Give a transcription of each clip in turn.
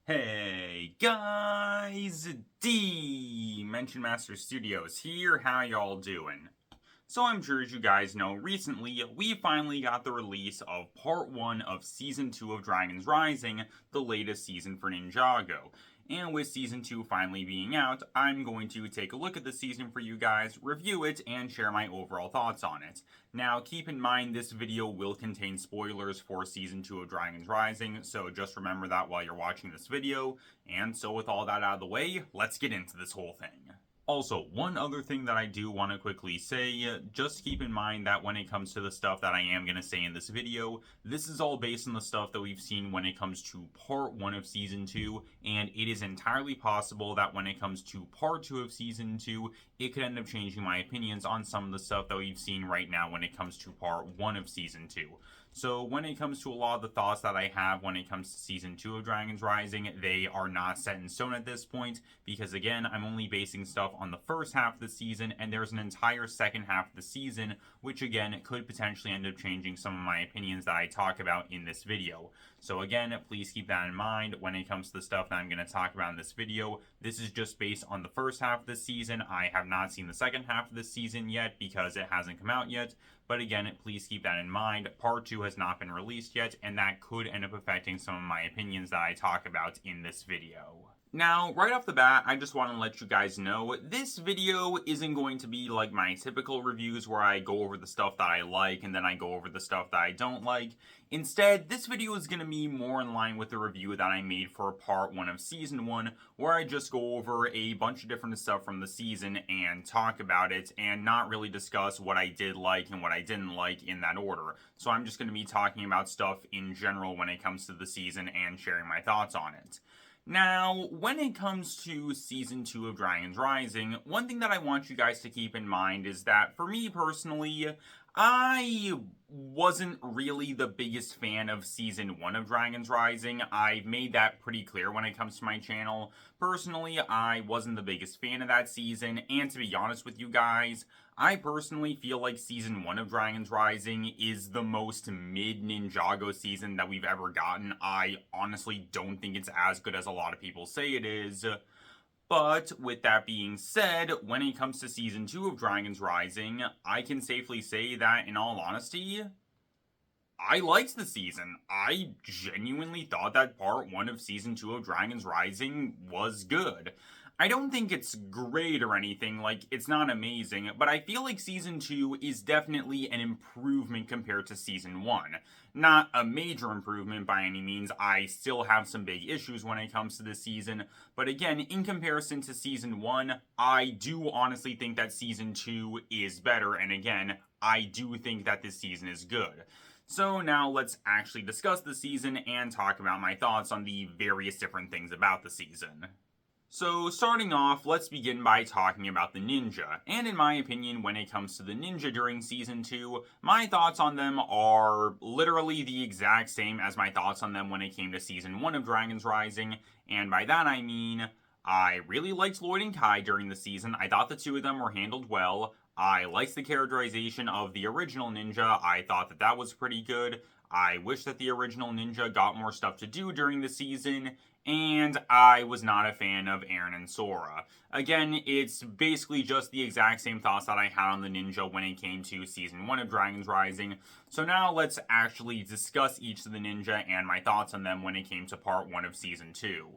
Hey guys, Dimension Master Studios here, how y'all doing? So I'm sure as you guys know, recently we finally got the release of part 1 of Season 2 of Dragon's Rising, the latest season for Ninjago. And with Season 2 finally being out, I'm going to take a look at the season for you guys, review it, and share my overall thoughts on it. Now, keep in mind this video will contain spoilers for Season 2 of Dragon's Rising, so just remember that while you're watching this video. And so with all that out of the way, let's get into this whole thing. Also, one other thing that I do want to quickly say, just keep in mind that when it comes to the stuff that I am going to say in this video, this is all based on the stuff that we've seen when it comes to part 1 of Season 2, and it is entirely possible that when it comes to part 2 of Season 2, it could end up changing my opinions on some of the stuff that we've seen right now when it comes to part 1 of Season 2. So when it comes to a lot of the thoughts that I have when it comes to Season 2 of Dragon's Rising, they are not set in stone at this point, because again, I'm only basing stuff on the first half of the season, and there's an entire second half of the season, which again, could potentially end up changing some of my opinions that I talk about in this video. So again, please keep that in mind when it comes to the stuff that I'm going to talk about in this video. This is just based on the first half of the season. I have not seen the second half of the season yet because it hasn't come out yet. But again, please keep that in mind. Part 2 has not been released yet, and that could end up affecting some of my opinions that I talk about in this video. Now, right off the bat, I just want to let you guys know, this video isn't going to be like my typical reviews where I go over the stuff that I like and then I go over the stuff that I don't like. Instead, this video is going to be more in line with the review that I made for part 1 of Season 1, where I just go over a bunch of different stuff from the season and talk about it and not really discuss what I did like and what I didn't like in that order. So I'm just going to be talking about stuff in general when it comes to the season and sharing my thoughts on it. Now, when it comes to Season 2 of Dragon's Rising, one thing that I want you guys to keep in mind is that, for me personally, I wasn't really the biggest fan of Season 1 of Dragon's Rising. I've made that pretty clear when it comes to my channel. Personally, I wasn't the biggest fan of that season, and to be honest with you guys, I personally feel like Season 1 of Dragon's Rising is the most mid-Ninjago season that we've ever gotten. I honestly don't think it's as good as a lot of people say it is. But with that being said, when it comes to Season 2 of Dragon's Rising, I can safely say that, in all honesty, I liked the season. I genuinely thought that part 1 of Season 2 of Dragon's Rising was good. I don't think it's great or anything, like, it's not amazing, but I feel like Season 2 is definitely an improvement compared to Season 1. Not a major improvement by any means. I still have some big issues when it comes to this season, but again, in comparison to Season 1, I do honestly think that Season 2 is better, and again, I do think that this season is good. So now let's actually discuss the season and talk about my thoughts on the various different things about the season. So starting off, let's begin by talking about the ninja. And in my opinion, when it comes to the ninja during Season 2, my thoughts on them are literally the exact same as my thoughts on them when it came to Season 1 of Dragon's Rising. And by that I mean, I really liked Lloyd and Kai during the season. I thought the two of them were handled well. I liked the characterization of the original ninja. I thought that that was pretty good. I wish that the original ninja got more stuff to do during the season, and I was not a fan of Aaron and Sora. Again, it's basically just the exact same thoughts that I had on the ninja when it came to Season 1 of Dragon's Rising. So now let's actually discuss each of the ninja and my thoughts on them when it came to part 1 of Season 2.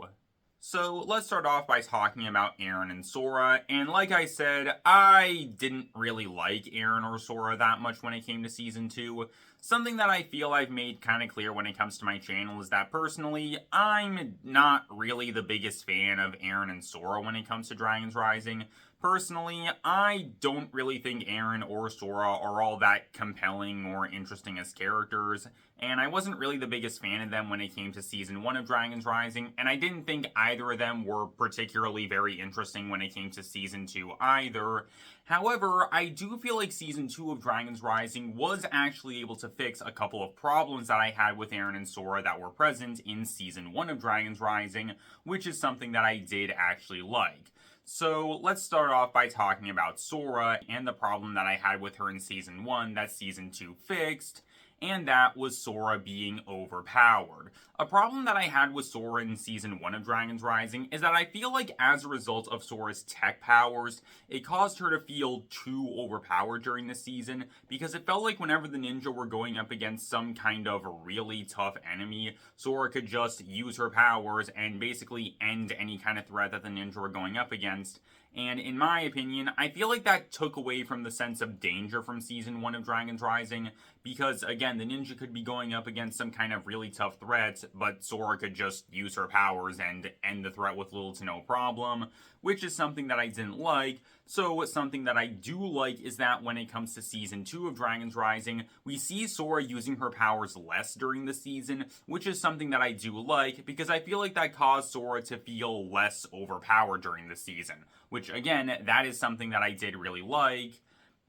So let's start off by talking about Aaron and Sora, and like I said, I didn't really like Aaron or Sora that much when it came to Season 2. Something that I feel I've made kind of clear when it comes to my channel is that personally, I'm not really the biggest fan of Aaron and Sora when it comes to Dragon's Rising. Personally, I don't really think Aaron or Sora are all that compelling or interesting as characters, and I wasn't really the biggest fan of them when it came to Season 1 of Dragon's Rising, and I didn't think either of them were particularly very interesting when it came to Season 2 either. However, I do feel like Season 2 of Dragon's Rising was actually able to fix a couple of problems that I had with Aaron and Sora that were present in Season 1 of Dragon's Rising, which is something that I did actually like. So let's start off by talking about Sora and the problem that I had with her in Season 1 that Season 2 fixed. and that was Sora being overpowered. A problem that I had with Sora in Season 1 of Dragon's Rising is that I feel like as a result of Sora's tech powers, it caused her to feel too overpowered during the season, because it felt like whenever the ninja were going up against some kind of really tough enemy, Sora could just use her powers and basically end any kind of threat that the ninja were going up against. And in my opinion, I feel like that took away from the sense of danger from Season 1 of Dragon's Rising, because again, the ninja could be going up against some kind of really tough threat, but Sora could just use her powers and end the threat with little to no problem, which is something that I didn't like. So something that I do like is that when it comes to Season 2 of Dragon's Rising, we see Sora using her powers less during the season, which is something that I do like, because I feel like that caused Sora to feel less overpowered during the season, which again, that is something that I did really like.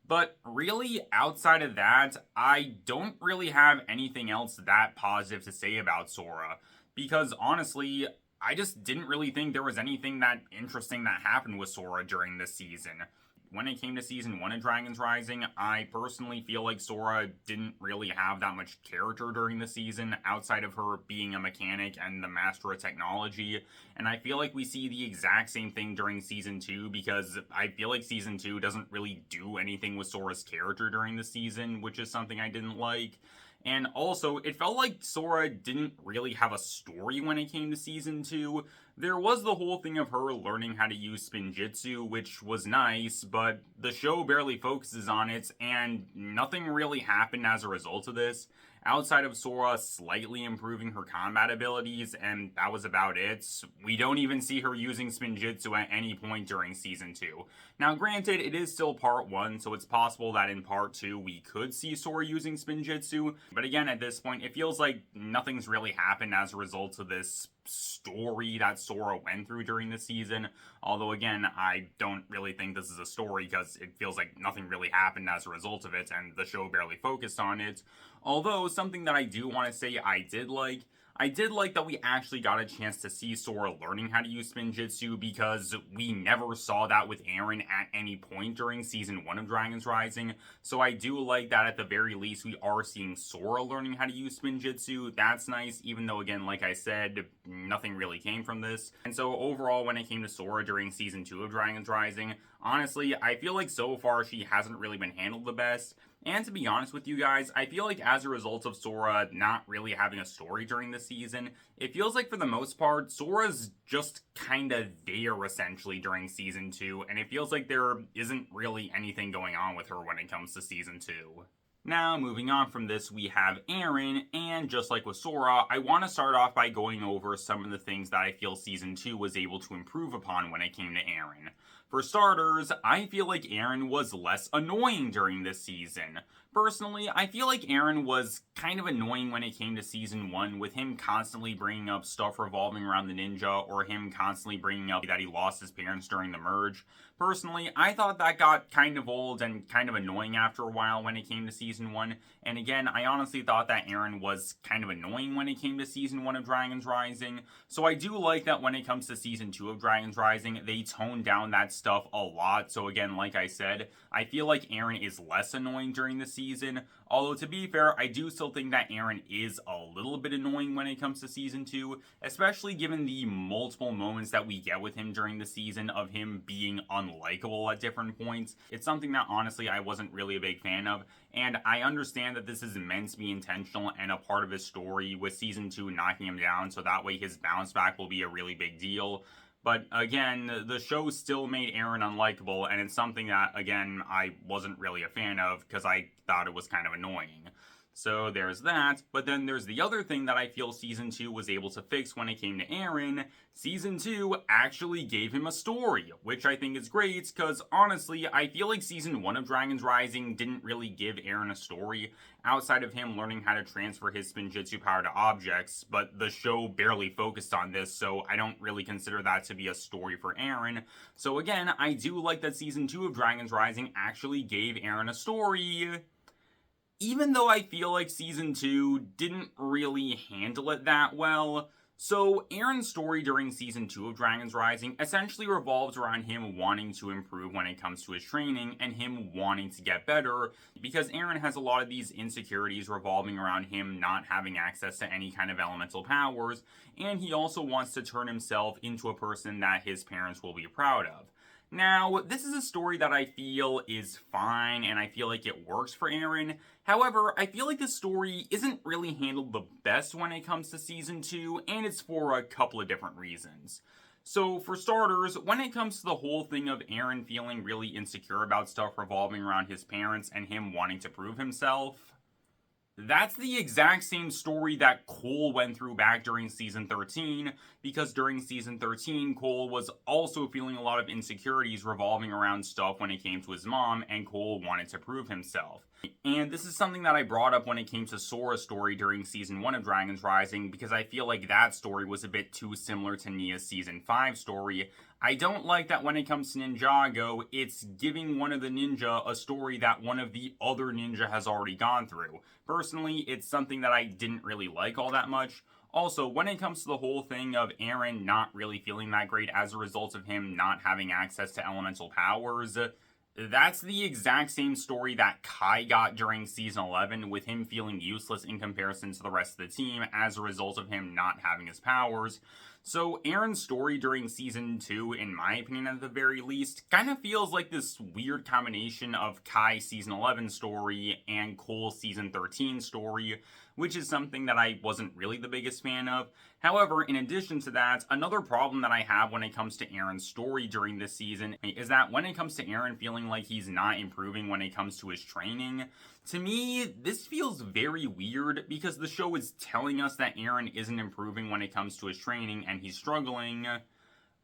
But really, outside of that, I don't really have anything else that positive to say about Sora, because honestly, I just didn't really think there was anything that interesting that happened with Sora during this season. When it came to Season 1 of Dragon's Rising, I personally feel like Sora didn't really have that much character during the season, outside of her being a mechanic and the master of technology. And I feel like we see the exact same thing during Season 2, because I feel like Season 2 doesn't really do anything with Sora's character during the season, which is something I didn't like. And also, it felt like Sora didn't really have a story when it came to Season 2. There was the whole thing of her learning how to use Spinjitzu, which was nice, but the show barely focuses on it, and nothing really happened as a result of this, outside of Sora slightly improving her combat abilities, and that was about it. We don't even see her using Spinjitzu at any point during Season 2. Now granted, it is still Part 1, so it's possible that in Part 2 we could see Sora using Spinjitzu, but again, at this point, it feels like nothing's really happened as a result of this story that Sora went through during the season. Although again, I don't really think this is a story, because it feels like nothing really happened as a result of it, and the show barely focused on it. Although, something that I do want to say I did like that we actually got a chance to see Sora learning how to use Spinjitzu, because we never saw that with Aaron at any point during Season 1 of Dragon's Rising. So I do like that at the very least we are seeing Sora learning how to use Spinjitzu. That's nice, even though again, like I said, nothing really came from this. And so overall, when it came to Sora during Season 2 of Dragon's Rising, honestly, I feel like so far she hasn't really been handled the best. And to be honest with you guys, I feel like as a result of Sora not really having a story during the season, it feels like for the most part, Sora's just kinda there essentially during Season 2, and it feels like there isn't really anything going on with her when it comes to Season 2. Now, moving on from this, we have Aaron, and just like with Sora, I want to start off by going over some of the things that I feel Season 2 was able to improve upon when it came to Aaron. For starters, I feel like Aaron was less annoying during this season. Personally, I feel like Aaron was kind of annoying when it came to Season 1, with him constantly bringing up stuff revolving around the ninja, or him constantly bringing up that he lost his parents during the merge. Personally, I thought that got kind of old and kind of annoying after a while when it came to Season 1, and again, I honestly thought that Aaron was kind of annoying when it came to Season 1 of Dragon's Rising, so I do like that when it comes to Season 2 of Dragon's Rising, they toned down that stuff a lot. So again, like I said, I feel like Aaron is less annoying during the season, although to be fair, I do still think that Aaron is a little bit annoying when it comes to Season 2, especially given the multiple moments that we get with him during the season of him being unlikable at different points. It's something that honestly I wasn't really a big fan of, and I understand that this is meant to be intentional and a part of his story, with Season 2 knocking him down so that way his bounce back will be a really big deal. But again, the show still made Aaron unlikable, and it's something that, again, I wasn't really a fan of because I thought it was kind of annoying. So there's that, but then there's the other thing that I feel Season 2 was able to fix when it came to Aaron. Season 2 actually gave him a story, which I think is great, because honestly, I feel like Season 1 of Dragon's Rising didn't really give Aaron a story, outside of him learning how to transfer his Spinjitzu power to objects, but the show barely focused on this, so I don't really consider that to be a story for Aaron. So again, I do like that Season 2 of Dragon's Rising actually gave Aaron a story, even though I feel like Season 2 didn't really handle it that well. So, Aaron's story during Season 2 of Dragon's Rising essentially revolves around him wanting to improve when it comes to his training and him wanting to get better, because Aaron has a lot of these insecurities revolving around him not having access to any kind of elemental powers, and he also wants to turn himself into a person that his parents will be proud of. Now, this is a story that I feel is fine, and I feel like it works for Aaron. However, I feel like the story isn't really handled the best when it comes to Season 2, and it's for a couple of different reasons. So, for starters, when it comes to the whole thing of Aaron feeling really insecure about stuff revolving around his parents and him wanting to prove himself, that's the exact same story that Cole went through back during Season 13, because during Season 13, Cole was also feeling a lot of insecurities revolving around stuff when it came to his mom, and Cole wanted to prove himself. And this is something that I brought up when it came to Sora's story during Season 1 of Dragon's Rising, because I feel like that story was a bit too similar to Nia's Season 5 story. I don't like that when it comes to Ninjago, it's giving one of the ninja a story that one of the other ninja has already gone through. Personally, it's something that I didn't really like all that much. Also, when it comes to the whole thing of Aaron not really feeling that great as a result of him not having access to elemental powers, that's the exact same story that Kai got during Season 11, with him feeling useless in comparison to the rest of the team as a result of him not having his powers. So Aaron's story during Season 2, in my opinion at the very least, kind of feels like this weird combination of Kai's Season 11 story and Cole's Season 13 story, which is something that I wasn't really the biggest fan of. However, in addition to that, another problem that I have when it comes to Aaron's story during this season is that when it comes to Aaron feeling like he's not improving when it comes to his training, to me, this feels very weird because the show is telling us that Aaron isn't improving when it comes to his training and he's struggling,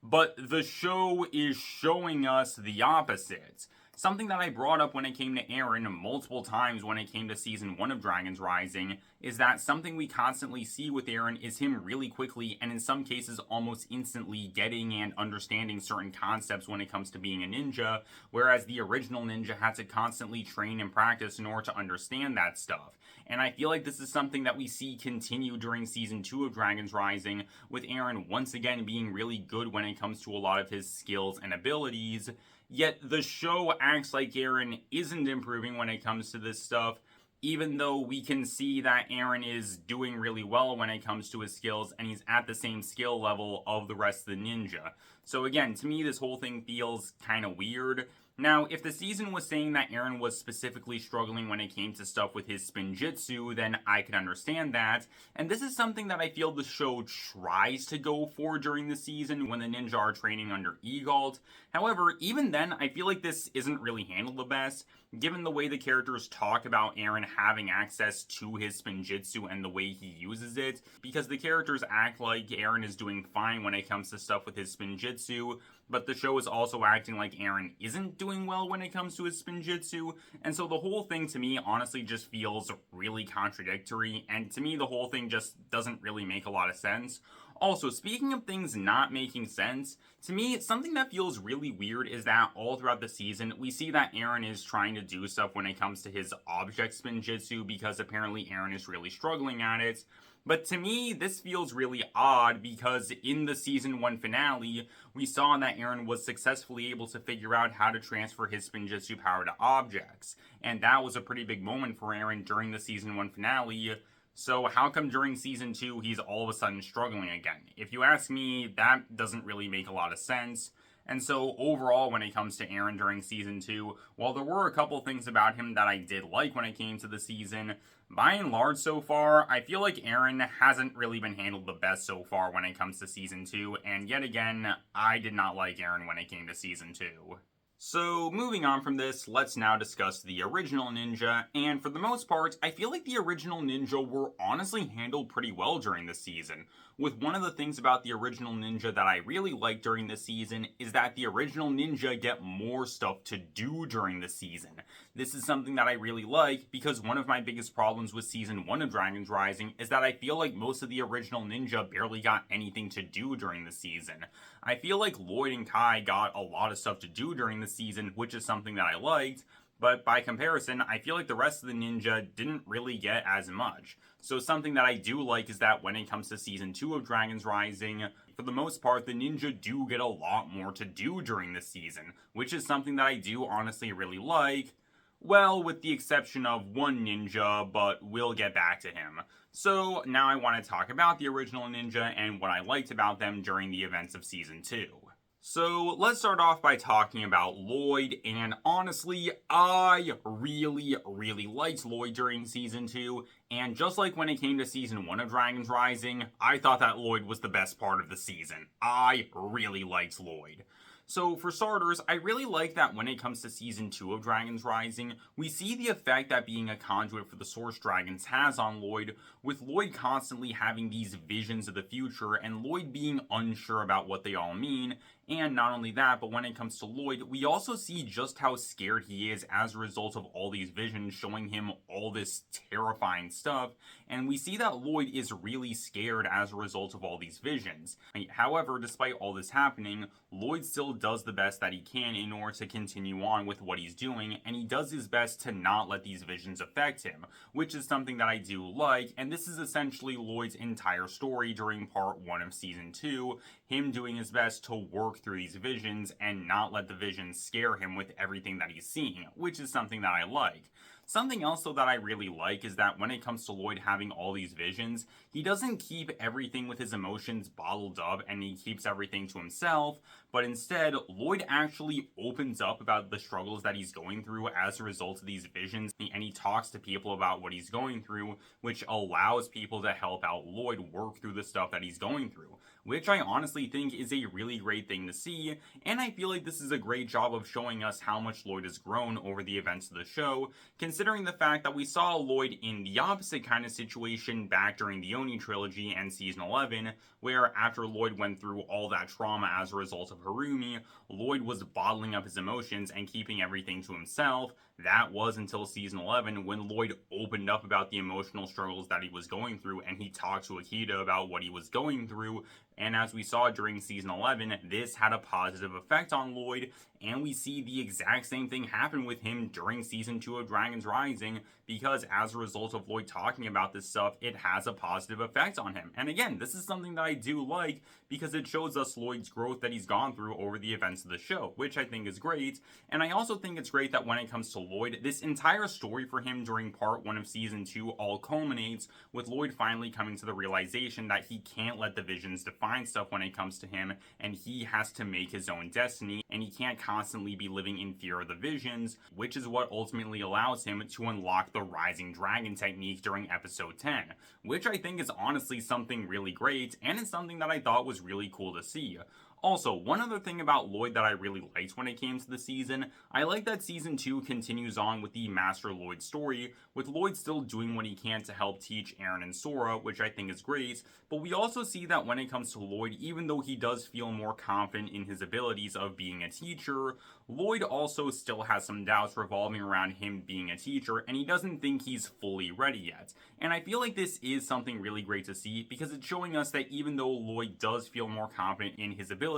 but the show is showing us the opposite. Something that I brought up when it came to Aaron multiple times when it came to Season 1 of Dragon's Rising is that something we constantly see with Aaron is him really quickly and in some cases almost instantly getting and understanding certain concepts when it comes to being a ninja, whereas the original ninja had to constantly train and practice in order to understand that stuff. And I feel like this is something that we see continue during Season 2 of Dragon's Rising, with Aaron once again being really good when it comes to a lot of his skills and abilities. Yet the show acts like Aaron isn't improving when it comes to this stuff, even though we can see that Aaron is doing really well when it comes to his skills and he's at the same skill level of the rest of the ninja. So again, to me this whole thing feels kind of weird. Now, if the season was saying that Aaron was specifically struggling when it came to stuff with his spinjitzu, then I could understand that. And this is something that I feel the show tries to go for during the season when the ninja are training under Egalt. However, even then, I feel like this isn't really handled the best, given the way the characters talk about Aaron having access to his spinjitzu and the way he uses it, because the characters act like Aaron is doing fine when it comes to stuff with his spinjitzu, but the show is also acting like Aaron isn't doing well when it comes to his spinjitzu, and so the whole thing to me honestly just feels really contradictory, and to me the whole thing just doesn't really make a lot of sense. Also, speaking of things not making sense, to me, something that feels really weird is that all throughout the season, we see that Aaron is trying to do stuff when it comes to his object spinjitzu because apparently Aaron is really struggling at it. But to me, this feels really odd because in the Season 1 finale, we saw that Aaron was successfully able to figure out how to transfer his spinjitzu power to objects. And that was a pretty big moment for Aaron during the Season 1 finale. So how come during Season 2 he's all of a sudden struggling again? If you ask me, that doesn't really make a lot of sense. And so overall, when it comes to Aaron during Season 2, while there were a couple things about him that I did like when it came to the season, by and large so far, I feel like Aaron hasn't really been handled the best so far when it comes to Season 2, and yet again, I did not like Aaron when it came to Season 2. So, moving on from this, let's now discuss the original ninja, and for the most part, I feel like the original ninja were honestly handled pretty well during this season. With one of the things about the original ninja that I really like during this season is that the original ninja get more stuff to do during the season. This is something that I really like because one of my biggest problems with Season 1 of Dragon's Rising is that I feel like most of the original ninja barely got anything to do during the season. I feel like Lloyd and Kai got a lot of stuff to do during the season, which is something that I liked, but by comparison, I feel like the rest of the ninja didn't really get as much. So something that I do like is that when it comes to Season 2 of Dragons Rising, for the most part, the ninja do get a lot more to do during the season, which is something that I do honestly really like. Well, with the exception of one ninja, but we'll get back to him. So now I want to talk about the original ninja and what I liked about them during the events of Season 2. So let's start off by talking about Lloyd, and honestly, I really liked Lloyd during Season 2, and just like when it came to Season 1 of Dragons Rising, I thought that Lloyd was the best part of the season. I really liked Lloyd. So for starters, I really like that when it comes to Season 2 of Dragons Rising, we see the effect that being a conduit for the Source Dragons has on Lloyd, with Lloyd constantly having these visions of the future and Lloyd being unsure about what they all mean. And not only that, but when it comes to Lloyd, we also see just how scared he is as a result of all these visions showing him all this terrifying stuff. And we see that Lloyd is really scared as a result of all these visions. However, despite all this happening, Lloyd still does the best that he can in order to continue on with what he's doing, and he does his best to not let these visions affect him, which is something that I do like, and this is essentially Lloyd's entire story during part 1 of Season 2, him doing his best to work through these visions and not let the visions scare him with everything that he's seeing, which is something that I like. Something else though that I really like is that when it comes to Lloyd having all these visions, he doesn't keep everything with his emotions bottled up and he keeps everything to himself, but instead, Lloyd actually opens up about the struggles that he's going through as a result of these visions, and he talks to people about what he's going through, which allows people to help out Lloyd work through the stuff that he's going through, which I honestly think is a really great thing to see, and I feel like this is a great job of showing us how much Lloyd has grown over the events of the show, considering the fact that we saw Lloyd in the opposite kind of situation back during the Oni trilogy and Season 11, where after Lloyd went through all that trauma as a result of Harumi, Lloyd was bottling up his emotions and keeping everything to himself. That was until Season 11 when Lloyd opened up about the emotional struggles that he was going through and he talked to Akita about what he was going through. And as we saw during Season 11, this had a positive effect on Lloyd, and we see the exact same thing happen with him during Season 2 of Dragons Rising, because as a result of Lloyd talking about this stuff, it has a positive effect on him. And again, this is something that I do like, because it shows us Lloyd's growth that he's gone through over the events of the show, which I think is great. And I also think it's great that when it comes to Lloyd, this entire story for him during part 1 of Season 2 all culminates with Lloyd finally coming to the realization that he can't let the visions define stuff when it comes to him, and he has to make his own destiny, and he can't constantly be living in fear of the visions, which is what ultimately allows him to unlock the Rising Dragon technique during episode 10, which I think is honestly something really great, and it's something that I thought was really cool to see. Also, one other thing about Lloyd that I really liked when it came to the season, I like that Season 2 continues on with the Master Lloyd story, with Lloyd still doing what he can to help teach Eren and Sora, which I think is great, but we also see that when it comes to Lloyd, even though he does feel more confident in his abilities of being a teacher, Lloyd also still has some doubts revolving around him being a teacher, and he doesn't think he's fully ready yet. And I feel like this is something really great to see, because it's showing us that even though Lloyd does feel more confident in his abilities,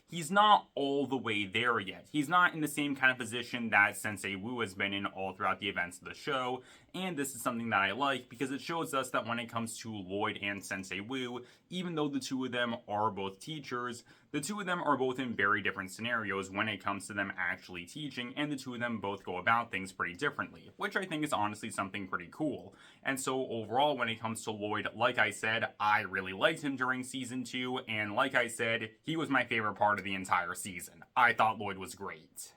he's not all the way there yet. He's not in the same kind of position that Sensei Wu has been in all throughout the events of the show, and this is something that I like because it shows us that when it comes to Lloyd and Sensei Wu, even though the two of them are both teachers, the two of them are both in very different scenarios when it comes to them actually teaching, and the two of them both go about things pretty differently, which I think is honestly something pretty cool. And so overall, when it comes to Lloyd, like I said, I really liked him during Season 2, and like I said, he was my favorite part of the entire season. I thought Lloyd was great.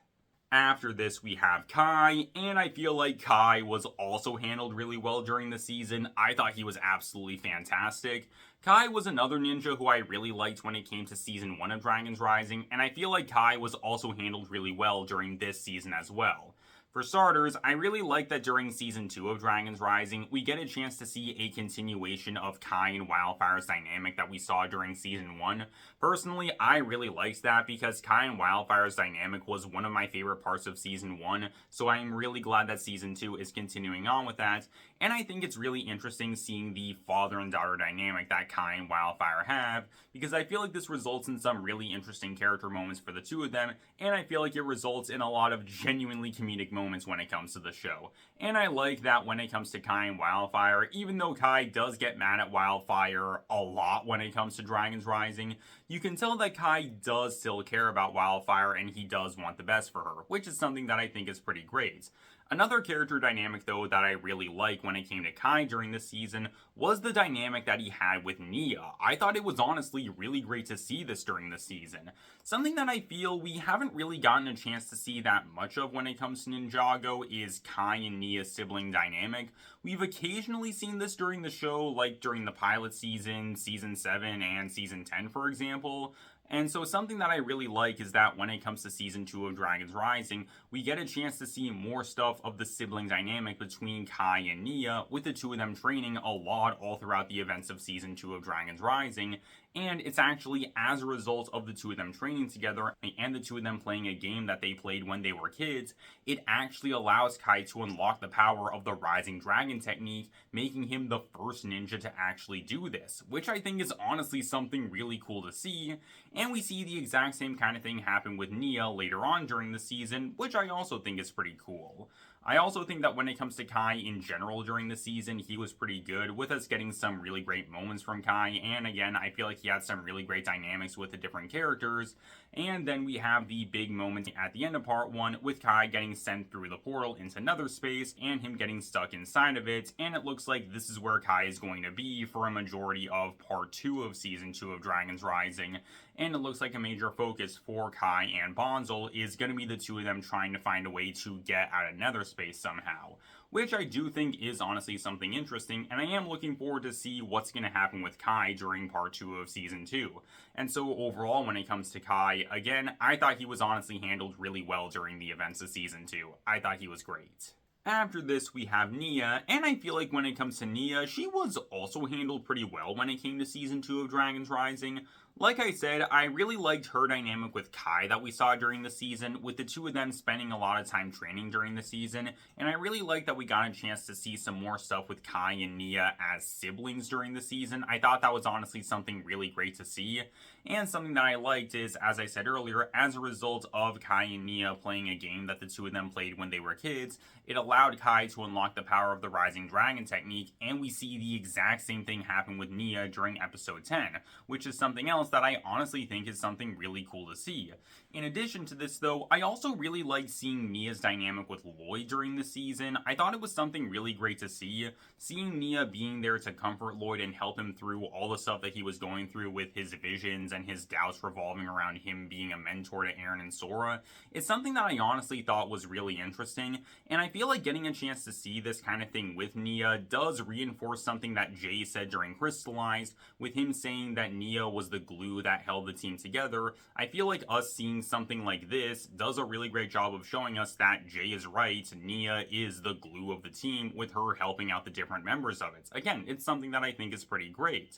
After this, we have Kai, and I feel like Kai was also handled really well during the season. I thought he was absolutely fantastic. Kai was another ninja who I really liked when it came to Season 1 of Dragons Rising, and I feel like Kai was also handled really well during this season as well. For starters, I really like that during Season 2 of Dragons Rising, we get a chance to see a continuation of Kai and Wildfire's dynamic that we saw during Season 1. Personally, I really liked that because Kai and Wildfire's dynamic was one of my favorite parts of Season 1, so I'm really glad that Season 2 is continuing on with that, and I think it's really interesting seeing the father and daughter dynamic that Kai and Wildfire have, because I feel like this results in some really interesting character moments for the two of them, and I feel like it results in a lot of genuinely comedic moments moments when it comes to the show. And I like that when it comes to Kai and Wildfire, even though Kai does get mad at Wildfire a lot when it comes to Dragons Rising, you can tell that Kai does still care about Wildfire and he does want the best for her, which is something that I think is pretty great. Another character dynamic, though, that I really like when it came to Kai during this season was the dynamic that he had with Nia. I thought it was honestly really great to see this during the season. Something that I feel we haven't really gotten a chance to see that much of when it comes to Ninjago is Kai and Nia's sibling dynamic. We've occasionally seen this during the show, like during the pilot season, season 7, and season 10, for example. And so something that I really like is that when it comes to Season 2 of Dragons Rising, we get a chance to see more stuff of the sibling dynamic between Kai and Nia, with the two of them training a lot all throughout the events of Season 2 of Dragons Rising. And it's actually as a result of the two of them training together and the two of them playing a game that they played when they were kids, it actually allows Kai to unlock the power of the Rising Dragon technique, making him the first ninja to actually do this, which I think is honestly something really cool to see. And we see the exact same kind of thing happen with Nia later on during the season, which I also think is pretty cool. I also think that when it comes to Kai in general during the season, he was pretty good, with us getting some really great moments from Kai, and again, I feel like he had some really great dynamics with the different characters. And then we have the big moment at the end of part 1 with Kai getting sent through the portal into Nether Space and him getting stuck inside of it, and it looks like this is where Kai is going to be for a majority of part 2 of season 2 of Dragons Rising. And it looks like a major focus for Kai and Bonsel is going to be the two of them trying to find a way to get out of Nether Space somehow, which I do think is honestly something interesting, and I am looking forward to see what's going to happen with Kai during part 2 of season 2. And so overall, when it comes to Kai, again, I thought he was honestly handled really well during the events of season 2. I thought he was great. After this, we have Nia, and I feel like when it comes to Nia, she was also handled pretty well when it came to season 2 of Dragons Rising. Like I said, I really liked her dynamic with Kai that we saw during the season, with the two of them spending a lot of time training during the season, and I really liked that we got a chance to see some more stuff with Kai and Nia as siblings during the season. I thought that was honestly something really great to see, and something that I liked is, as I said earlier, as a result of Kai and Nia playing a game that the two of them played when they were kids, it allowed Kai to unlock the power of the Rising Dragon technique, and we see the exact same thing happen with Nia during episode 10, which is something else that I honestly think is something really cool to see. In addition to this, though, I also really liked seeing Nia's dynamic with Lloyd during the season. I thought it was something really great to see. Seeing Nia being there to comfort Lloyd and help him through all the stuff that he was going through with his visions and his doubts revolving around him being a mentor to Eren and Sora is something that I honestly thought was really interesting, and I feel like getting a chance to see this kind of thing with Nia does reinforce something that Jay said during Crystallized, with him saying that Nia was the glue that held the team together. I feel like us seeing something like this does a really great job of showing us that Jay is right. Nia is the glue of the team, with her helping out the different members of it. Again, it's something that I think is pretty great.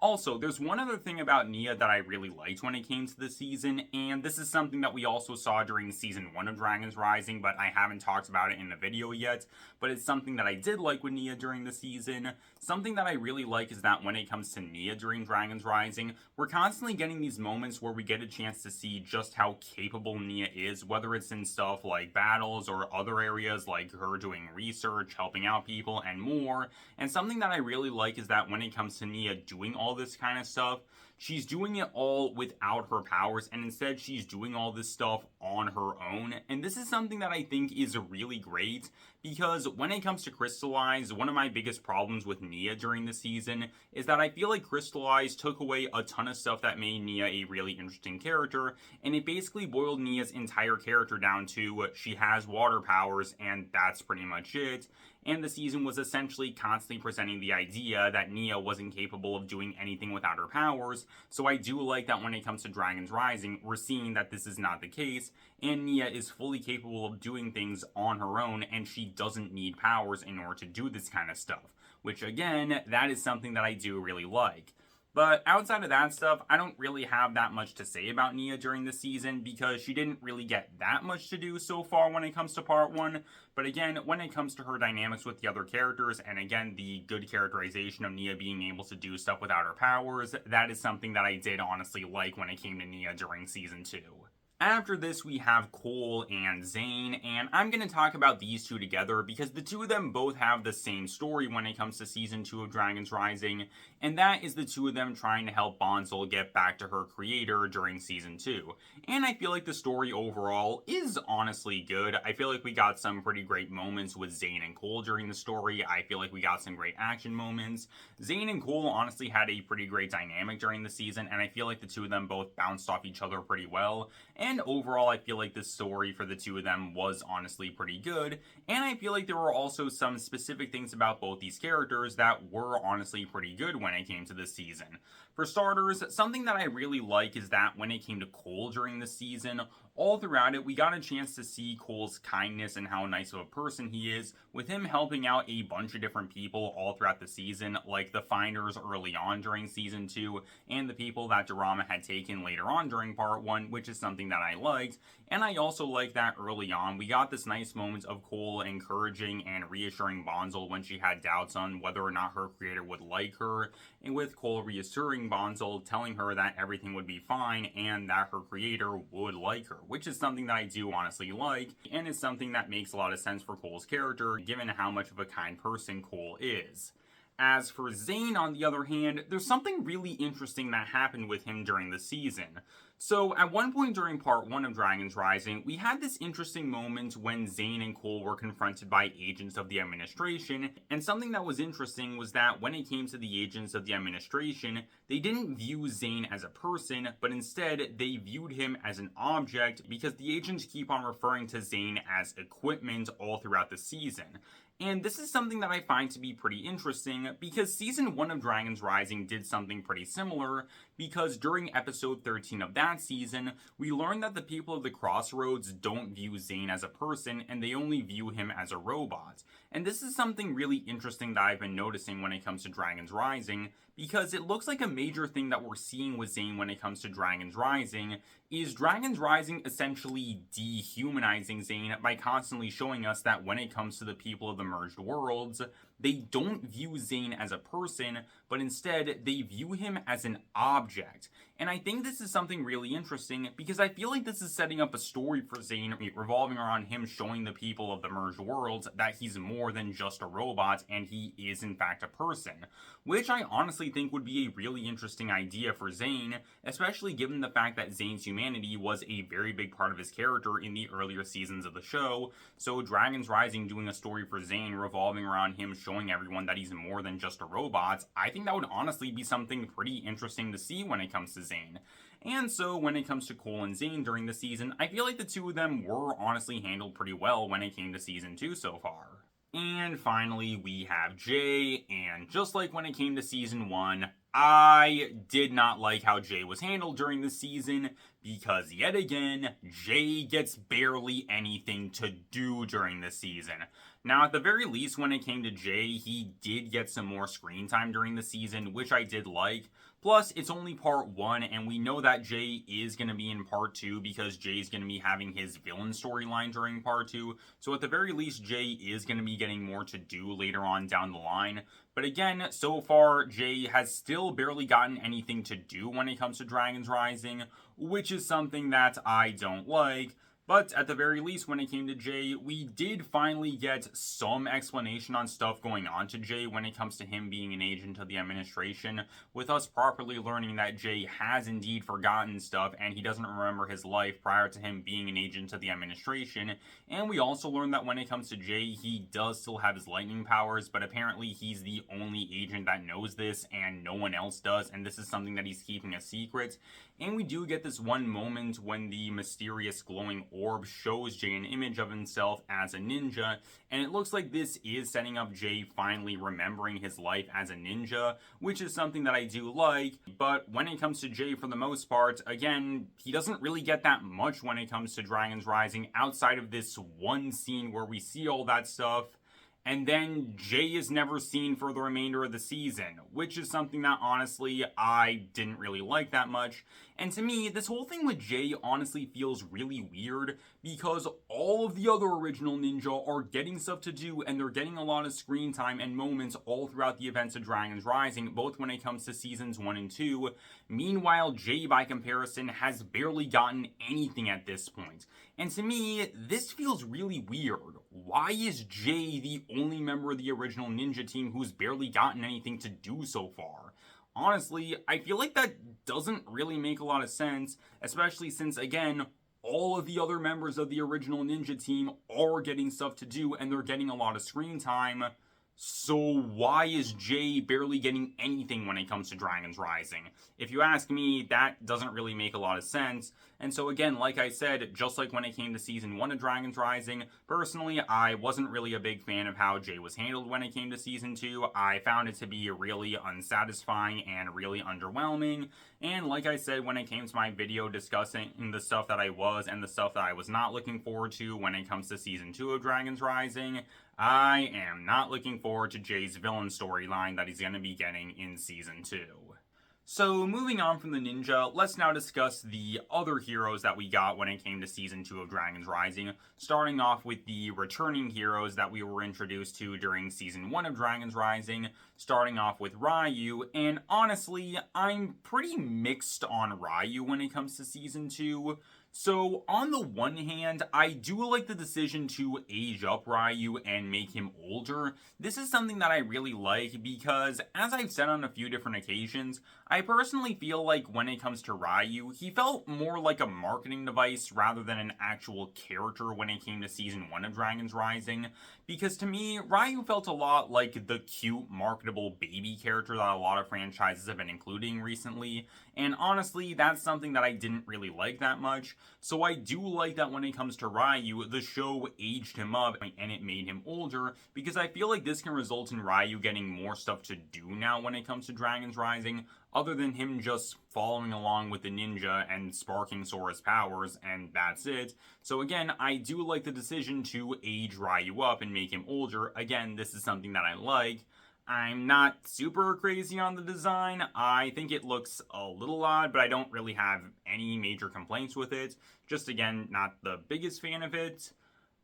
Also, there's one other thing about Nia that I really liked when it came to the season, and this is something that we also saw during Season 1 of Dragons Rising, but I haven't talked about it in the video yet, but it's something that I did like with Nia during the season. Something that I really like is that when it comes to Nia during Dragons Rising, we're constantly getting these moments where we get a chance to see just how capable Nia is, whether it's in stuff like battles or other areas like her doing research, helping out people, and more. And something that I really like is that when it comes to Nia doing all this kind of stuff, she's doing it all without her powers, and instead she's doing all this stuff on her own. And this is something that I think is really great, because when it comes to Crystallize, one of my biggest problems with Nia during the season is that I feel like Crystallize took away a ton of stuff that made Nia a really interesting character, and it basically boiled Nia's entire character down to she has water powers, and that's pretty much it. And the season was essentially constantly presenting the idea that Nia wasn't capable of doing anything without her powers, so I do like that when it comes to Dragons Rising, we're seeing that this is not the case, and Nia is fully capable of doing things on her own, and she doesn't need powers in order to do this kind of stuff, which again, that is something that I do really like. But outside of that stuff, I don't really have that much to say about Nia during the season, because she didn't really get that much to do so far when it comes to part 1. But again, when it comes to her dynamics with the other characters, and again, the good characterization of Nia being able to do stuff without her powers, that is something that I did honestly like when it came to Nia during season 2. After this, we have Cole and Zane, and I'm going to talk about these two together because the two of them both have the same story when it comes to Season 2 of Dragons Rising, and that is the two of them trying to help Bonsel get back to her creator during Season 2. And I feel like the story overall is honestly good. I feel like we got some pretty great moments with Zane and Cole during the story. I feel like we got some great action moments. Zane and Cole honestly had a pretty great dynamic during the season, and I feel like the two of them both bounced off each other pretty well. And overall, I feel like the story for the two of them was honestly pretty good. And I feel like there were also some specific things about both these characters that were honestly pretty good when it came to this season. For starters, something that I really like is that when it came to Cole during the season, all throughout it, we got a chance to see Cole's kindness and how nice of a person he is, with him helping out a bunch of different people all throughout the season, like the Finders early on during Season 2, and the people that Dorama had taken later on during Part 1, which is something that I liked. And I also like that early on, we got this nice moment of Cole encouraging and reassuring Bonsel when she had doubts on whether or not her creator would like her, and with Cole reassuring Bonsel, telling her that everything would be fine and that her creator would like her, which is something that I do honestly like, and is something that makes a lot of sense for Cole's character, given how much of a kind person Cole is. As for Zane, on the other hand, there's something really interesting that happened with him during the season. So, at one point during Part 1 of Dragons Rising, we had this interesting moment when Zane and Cole were confronted by agents of the administration, and something that was interesting was that when it came to the agents of the administration, they didn't view Zane as a person, but instead they viewed him as an object because the agents keep on referring to Zane as equipment all throughout the season. And this is something that I find to be pretty interesting because Season 1 of Dragons Rising did something pretty similar, because during episode 13 of that season, we learned that the people of the Crossroads don't view Zane as a person and they only view him as a robot. And this is something really interesting that I've been noticing when it comes to Dragons Rising, because it looks like a major thing that we're seeing with Zane when it comes to Dragons Rising is Dragons Rising essentially dehumanizing Zane by constantly showing us that when it comes to the people of the merged worlds, they don't view Zane as a person, but instead they view him as an object. And I think this is something really interesting because I feel like this is setting up a story for Zane revolving around him showing the people of the merged worlds that he's more than just a robot and he is in fact a person, which I honestly think would be a really interesting idea for Zane, especially given the fact that Zane's humanity was a very big part of his character in the earlier seasons of the show. So Dragons Rising doing a story for Zane revolving around him showing everyone that he's more than just a robot, I think that would honestly be something pretty interesting to see when it comes to Zane. And so when it comes to Cole and Zane during the season, I feel like the two of them were honestly handled pretty well when it came to Season 2 so far. And finally, we have Jay, and just like when it came to Season 1, I did not like how Jay was handled during the season, because yet again, Jay gets barely anything to do during the season. Now, at the very least, when it came to Jay, he did get some more screen time during the season, which I did like. Plus, it's only Part 1, and we know that Jay is going to be in Part 2 because Jay's going to be having his villain storyline during Part 2. So at the very least, Jay is going to be getting more to do later on down the line. But again, so far, Jay has still barely gotten anything to do when it comes to Dragons Rising, which is something that I don't like. But at the very least, when it came to Jay, we did finally get some explanation on stuff going on to Jay when it comes to him being an agent of the administration, with us properly learning that Jay has indeed forgotten stuff and he doesn't remember his life prior to him being an agent of the administration. And we also learned that when it comes to Jay, he does still have his lightning powers, but apparently he's the only agent that knows this and no one else does, and this is something that he's keeping a secret. And we do get this one moment when the mysterious glowing orb shows Jay an image of himself as a ninja, and it looks like this is setting up Jay finally remembering his life as a ninja, which is something that I do like. But when it comes to Jay, for the most part, again, he doesn't really get that much when it comes to Dragons Rising outside of this one scene where we see all that stuff. And then Jay is never seen for the remainder of the season, which is something that honestly I didn't really like that much. And to me, this whole thing with Jay honestly feels really weird because all of the other original ninja are getting stuff to do and they're getting a lot of screen time and moments all throughout the events of Dragon's Rising, both when it comes to seasons 1 and 2. Meanwhile, Jay, by comparison, has barely gotten anything at this point. And to me, this feels really weird. Why is Jay the only member of the original ninja team who's barely gotten anything to do so far? Honestly, I feel like that doesn't really make a lot of sense, especially since, again, all of the other members of the original ninja team are getting stuff to do and they're getting a lot of screen time. So why is Jay barely getting anything when it comes to Dragon's Rising? If you ask me, that doesn't really make a lot of sense. And so again, like I said, just like when it came to Season 1 of Dragon's Rising, personally, I wasn't really a big fan of how Jay was handled when it came to Season 2. I found it to be really unsatisfying and really underwhelming. And like I said, when it came to my video discussing the stuff that I was and the stuff that I was not looking forward to when it comes to Season 2 of Dragon's Rising, I am not looking forward to Jay's villain storyline that he's going to be getting in Season 2. So, moving on from the ninja, let's now discuss the other heroes that we got when it came to Season 2 of Dragon's Rising, starting off with the returning heroes that we were introduced to during Season 1 of Dragon's Rising, starting off with Rayu, and honestly, I'm pretty mixed on Rayu when it comes to Season 2. So, on the one hand, I do like the decision to age up Rayu and make him older. This is something that I really like because, as I've said on a few different occasions, I personally feel like when it comes to Rayu, he felt more like a marketing device rather than an actual character when it came to Season 1 of Dragon's Rising. Because to me, Rayu felt a lot like the cute, marketable baby character that a lot of franchises have been including recently. And honestly, that's something that I didn't really like that much. So I do like that when it comes to Rayu, the show aged him up and it made him older, because I feel like this can result in Rayu getting more stuff to do now when it comes to Dragon's Rising, other than him just following along with the ninja and sparking Sora's powers, and that's it. So again, I do like the decision to age Rayu up and make him older. Again, this is something that I like. I'm not super crazy on the design. I think it looks a little odd, but I don't really have any major complaints with it. Just again, not the biggest fan of it.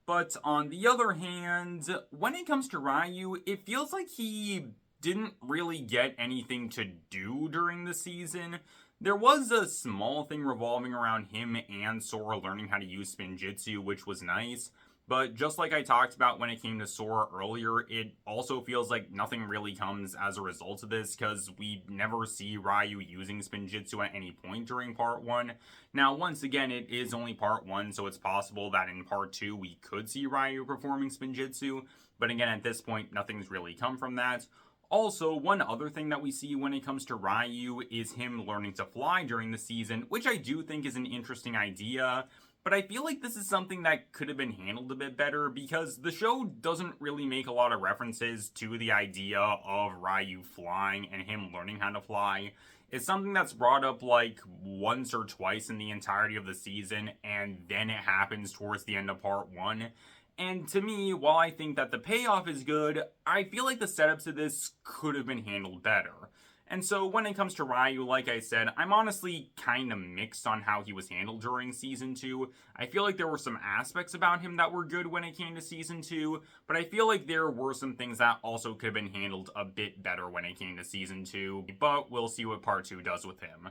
But on the other hand, when it comes to Rayu, it feels like he didn't really get anything to do during the season. There was a small thing revolving around him and Sora learning how to use Spinjitzu, which was nice. But just like I talked about when it came to Sora earlier, it also feels like nothing really comes as a result of this because we never see Rayu using Spinjitzu at any point during Part 1. Now, once again, it is only Part 1, so it's possible that in Part 2 we could see Rayu performing Spinjitzu. But again, at this point, nothing's really come from that. Also, one other thing that we see when it comes to Rayu is him learning to fly during the season, which I do think is an interesting idea. But I feel like this is something that could have been handled a bit better because the show doesn't really make a lot of references to the idea of Rayu flying and him learning how to fly. It's something that's brought up like once or twice in the entirety of the season, and then it happens towards the end of Part 1. And to me, while I think that the payoff is good, I feel like the setups of this could have been handled better. And so when it comes to Rayu, like I said, I'm honestly kind of mixed on how he was handled during Season 2. I feel like there were some aspects about him that were good when it came to Season 2, but I feel like there were some things that also could have been handled a bit better when it came to Season 2, but we'll see what Part 2 does with him.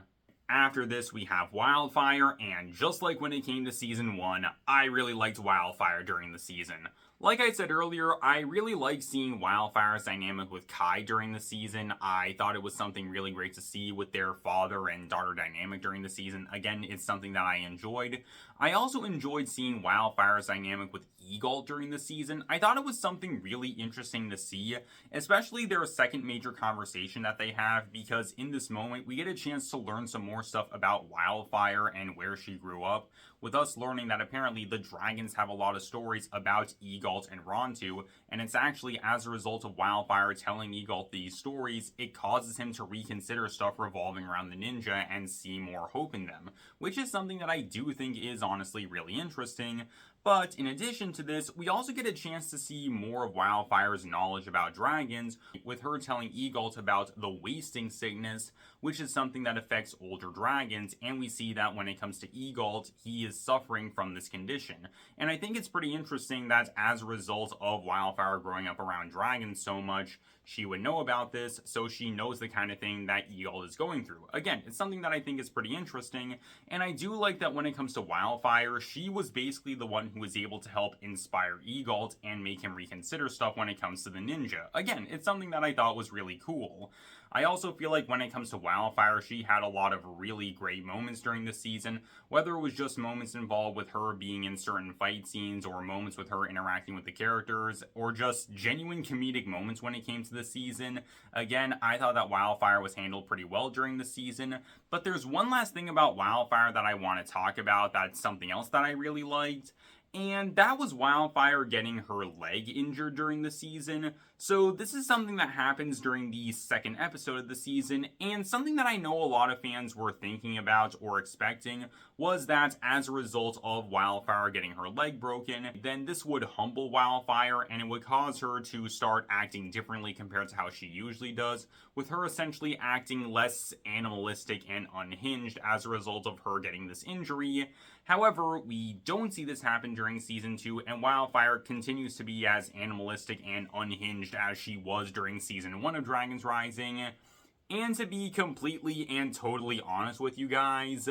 After this, we have Wildfire, and just like when it came to Season 1, I really liked Wildfire during the season. Like I said earlier, I really liked seeing Wildfire's dynamic with Kai during the season. I thought it was something really great to see with their father and daughter dynamic during the season. Again, it's something that I enjoyed. I also enjoyed seeing Wildfire's dynamic with Egalt during the season. I thought it was something really interesting to see, especially their second major conversation that they have, because in this moment, we get a chance to learn some more stuff about Wildfire and where she grew up, with us learning that apparently the dragons have a lot of stories about Egalt and Rontu, and it's actually as a result of Wildfire telling Egalt these stories, it causes him to reconsider stuff revolving around the ninja and see more hope in them, which is something that I do think is honestly really interesting. But in addition to this, we also get a chance to see more of Wildfire's knowledge about dragons, with her telling Egalt about the wasting sickness, which is something that affects older dragons, and we see that when it comes to Egalt, he is suffering from this condition. And I think it's pretty interesting that as a result of Wildfire growing up around dragons so much, she would know about this, so she knows the kind of thing that Egalt is going through. Again, it's something that I think is pretty interesting, and I do like that when it comes to Wildfire, she was basically the one who was able to help inspire Egalt and make him reconsider stuff when it comes to the ninja. Again, it's something that I thought was really cool. I also feel like when it comes to Wildfire, she had a lot of really great moments during the season, whether it was just moments involved with her being in certain fight scenes, or moments with her interacting with the characters, or just genuine comedic moments when it came to the season. Again, I thought that Wildfire was handled pretty well during the season, but there's one last thing about Wildfire that I want to talk about that's something else that I really liked. And that was Wildfire getting her leg injured during the season. So this is something that happens during the second episode of the season, and something that I know a lot of fans were thinking about or expecting was that as a result of Wildfire getting her leg broken, then this would humble Wildfire and it would cause her to start acting differently compared to how she usually does, with her essentially acting less animalistic and unhinged as a result of her getting this injury. However, we don't see this happen during Season 2, and Wildfire continues to be as animalistic and unhinged as she was during Season 1 of Dragons Rising. And to be completely and totally honest with you guys,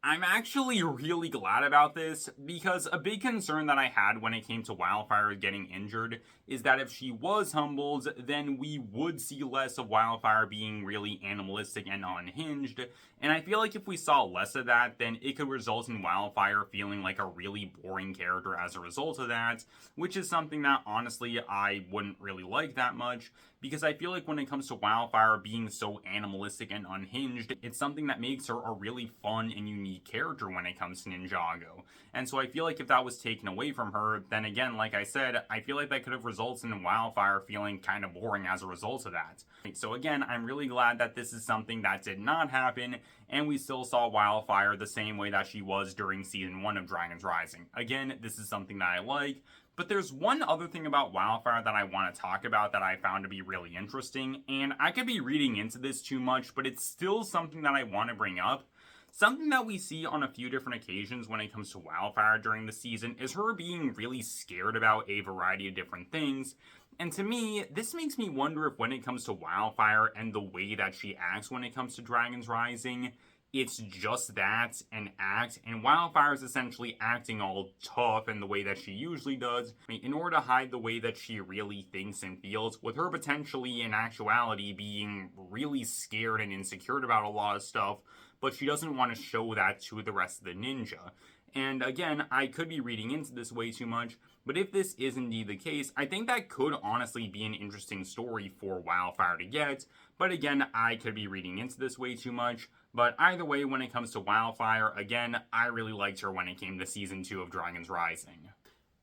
I'm actually really glad about this, because a big concern that I had when it came to Wildfire getting injured is that if she was humbled, then we would see less of Wildfire being really animalistic and unhinged, and I feel like if we saw less of that, then it could result in Wildfire feeling like a really boring character as a result of that, which is something that honestly I wouldn't really like that much, because I feel like when it comes to Wildfire being so animalistic and unhinged, it's something that makes her a really fun and unique character when it comes to Ninjago. And so I feel like if that was taken away from her, then again, like I said, I feel like that could have resulted in Wildfire feeling kind of boring as a result of that. So again, I'm really glad that this is something that did not happen, and we still saw Wildfire the same way that she was during Season 1 of Dragons Rising. Again, this is something that I like. But there's one other thing about Wildfire that I want to talk about that I found to be really interesting, and I could be reading into this too much, but it's still something that I want to bring up. Something that we see on a few different occasions when it comes to Wildfire during the season is her being really scared about a variety of different things. And to me, this makes me wonder if when it comes to Wildfire and the way that she acts when it comes to Dragons Rising, it's just that, an act, and Wildfire is essentially acting all tough in the way that she usually does, in order to hide the way that she really thinks and feels, with her potentially, in actuality, being really scared and insecure about a lot of stuff, but she doesn't want to show that to the rest of the ninja. And again, I could be reading into this way too much, but if this is indeed the case, I think that could honestly be an interesting story for Wildfire to get, but again, I could be reading into this way too much. But either way, when it comes to Wildfire, again, I really liked her when it came to Season 2 of Dragons Rising.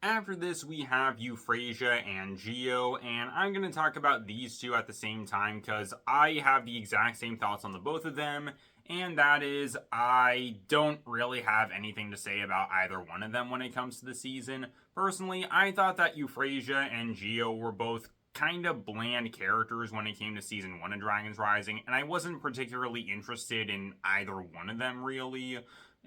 After this, we have Euphrasia and Gio, and I'm going to talk about these two at the same time because I have the exact same thoughts on the both of them, and that is, I don't really have anything to say about either one of them when it comes to the season. Personally, I thought that Euphrasia and Gio were both kind of bland characters when it came to Season 1 of Dragons Rising, and I wasn't particularly interested in either one of them, really.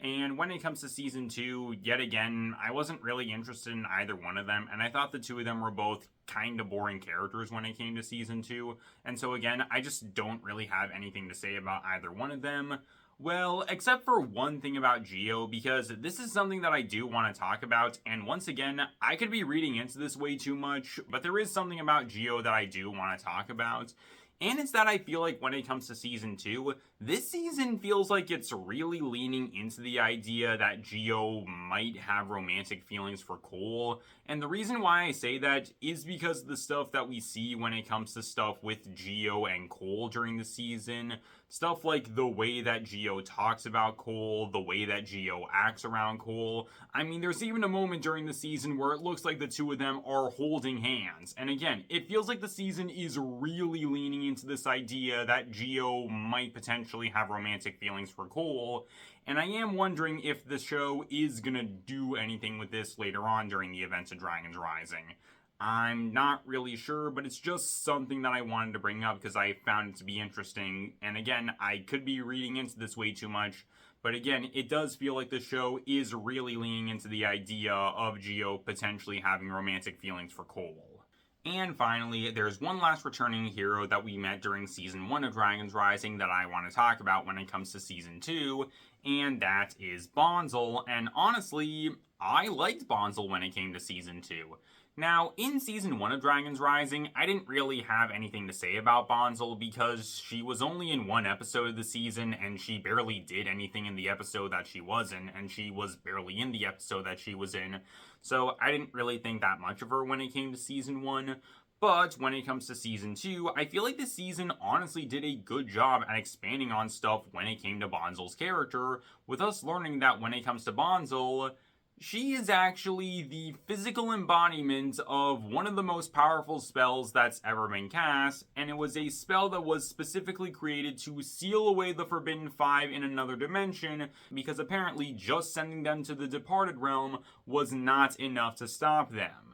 And when it comes to Season 2, yet again, I wasn't really interested in either one of them, and I thought the two of them were both kind of boring characters when it came to Season 2, and so again, I just don't really have anything to say about either one of them. Well, except for one thing about Gio, because this is something that I do want to talk about, and once again, I could be reading into this way too much, but there is something about Gio that I do want to talk about, and it's that I feel like when it comes to Season 2, this season feels like it's really leaning into the idea that Gio might have romantic feelings for Cole, and the reason why I say that is because of the stuff that we see when it comes to stuff with Gio and Cole during the season. Stuff like the way that Gio talks about Cole, the way that Gio acts around Cole. I mean, there's even a moment during the season where it looks like the two of them are holding hands. And again, it feels like the season is really leaning into this idea that Gio might potentially have romantic feelings for Cole. And I am wondering if the show is gonna do anything with this later on during the events of Dragons Rising. I'm not really sure, but it's just something that I wanted to bring up because I found it to be interesting. And again, I could be reading into this way too much, but again, it does feel like the show is really leaning into the idea of Gio potentially having romantic feelings for Cole. And finally, there's one last returning hero that we met during Season 1 of Dragons Rising that I want to talk about when it comes to Season 2, and that is Bonsel. And honestly, I liked Bonsel when it came to Season 2. Now, in Season 1 of Dragons Rising, I didn't really have anything to say about Bonsel because she was only in one episode of the season and she barely did anything in the episode that she was in, and she was barely in the episode that she was in. So I didn't really think that much of her when it came to Season 1. But when it comes to Season 2, I feel like this season honestly did a good job at expanding on stuff when it came to Bonsel's character, with us learning that when it comes to Bonsel, she is actually the physical embodiment of one of the most powerful spells that's ever been cast, and it was a spell that was specifically created to seal away the Forbidden Five in another dimension, because apparently just sending them to the Departed Realm was not enough to stop them.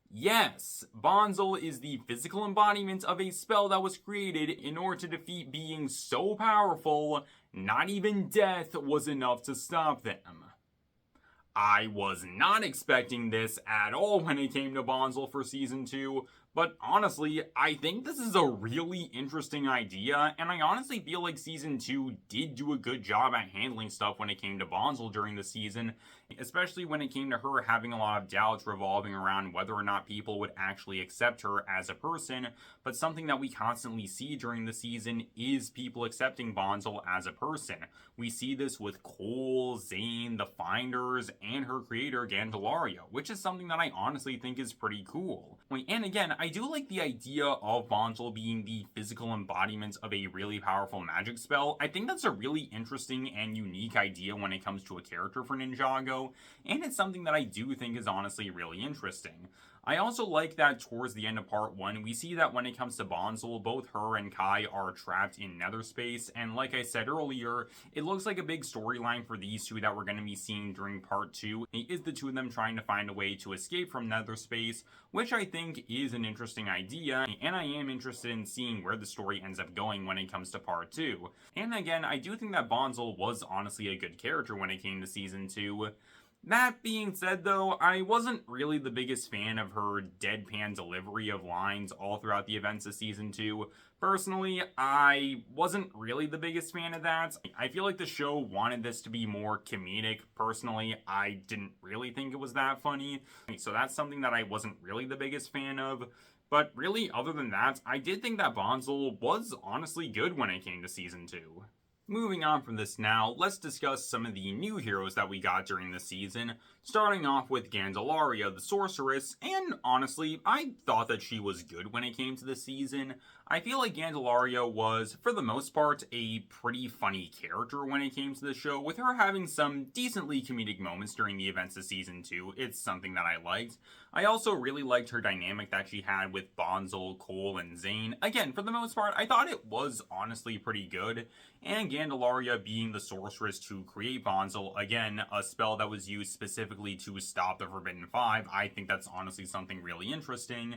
Yes, Bonsel is the physical embodiment of a spell that was created in order to defeat beings so powerful, not even death was enough to stop them. I was not expecting this at all when it came to Bonsel for Season 2, but honestly, I think this is a really interesting idea, and I honestly feel like Season 2 did do a good job at handling stuff when it came to Bonsel during the season, especially when it came to her having a lot of doubts revolving around whether or not people would actually accept her as a person, but something that we constantly see during the season is people accepting Bonsel as a person. We see this with Cole, Zane, the Finders, and her creator, Candelario, which is something that I honestly think is pretty cool. And again, I do like the idea of Bonsel being the physical embodiment of a really powerful magic spell. I think that's a really interesting and unique idea when it comes to a character for Ninjago, and it's something that I do think is honestly really interesting. I also like that towards the end of part 1, we see that when it comes to Bonsel, both her and Kai are trapped in nether space, and like I said earlier, it looks like a big storyline for these two that we're going to be seeing during part 2 is the two of them trying to find a way to escape from nether space, which I think is an interesting idea, and I am interested in seeing where the story ends up going when it comes to part 2. And again, I do think that Bonsel was honestly a good character when it came to Season 2. That being said, though, I wasn't really the biggest fan of her deadpan delivery of lines all throughout the events of Season 2. Personally, I wasn't really the biggest fan of that. I feel like the show wanted this to be more comedic. Personally, I didn't really think it was that funny. So that's something that I wasn't really the biggest fan of. But really, other than that, I did think that Bonsel was honestly good when it came to Season 2. Moving on from this now, let's discuss some of the new heroes that we got during the season, starting off with Candelaria, the sorceress, and honestly, I thought that she was good when it came to the season. I feel like Candelaria was, for the most part, a pretty funny character when it came to the show, with her having some decently comedic moments during the events of Season 2. It's something that I liked. I also really liked her dynamic that she had with Bonsel, Cole, and Zane. Again, for the most part, I thought it was honestly pretty good. And Candelaria being the sorceress to create Bonsel, again, a spell that was used specifically to stop the Forbidden Five, I think that's honestly something really interesting.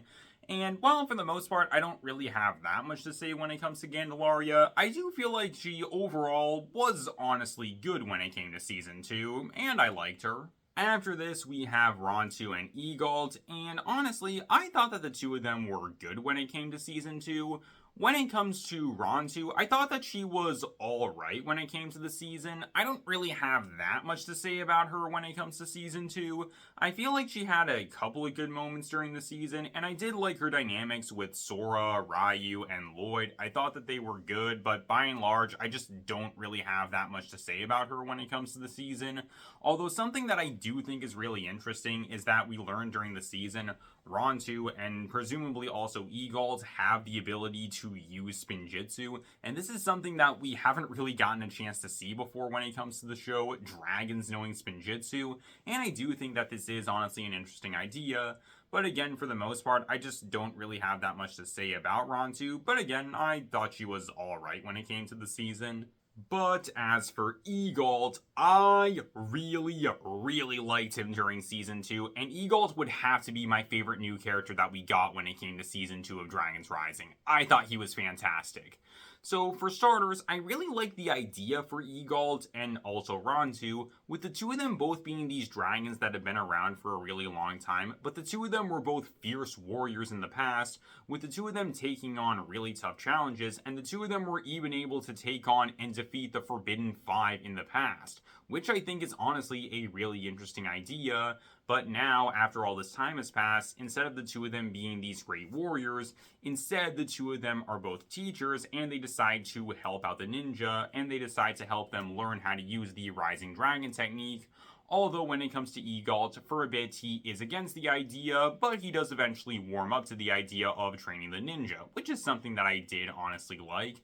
And while for the most part, I don't really have that much to say when it comes to Candelaria, I do feel like she overall was honestly good when it came to Season 2, and I liked her. After this, we have Rontu and Egalt, and honestly, I thought that the two of them were good when it came to Season 2. When it comes to Rontu, I thought that she was alright when it came to the season. I don't really have that much to say about her when it comes to Season 2. I feel like she had a couple of good moments during the season, and I did like her dynamics with Sora, Rayu, and Lloyd. I thought that they were good, but by and large, I just don't really have that much to say about her when it comes to the season. Although something that I do think is really interesting is that we learned during the season Rontu and presumably also Egalt have the ability to use Spinjitzu, and this is something that we haven't really gotten a chance to see before when it comes to the show, dragons knowing Spinjitzu, and I do think that this is honestly an interesting idea. But again, for the most part, I just don't really have that much to say about Rontu, but again, I thought she was alright when it came to the season. But as for Egalt, I really liked him during Season 2, and Egalt would have to be my favorite new character that we got when it came to Season 2 of Dragons Rising. I thought he was fantastic. So for starters, I really like the idea for Egalt and also Rontu, with the two of them both being these dragons that have been around for a really long time, but the two of them were both fierce warriors in the past, with the two of them taking on really tough challenges, and the two of them were even able to take on and defeat the Forbidden Five in the past, which I think is honestly a really interesting idea. But now, after all this time has passed, instead of the two of them being these great warriors, instead the two of them are both teachers, and they decide to help out the ninja, and they decide to help them learn how to use the Rising Dragon technique. Although when it comes to Egalt, for a bit he is against the idea, but he does eventually warm up to the idea of training the ninja, which is something that I did honestly like.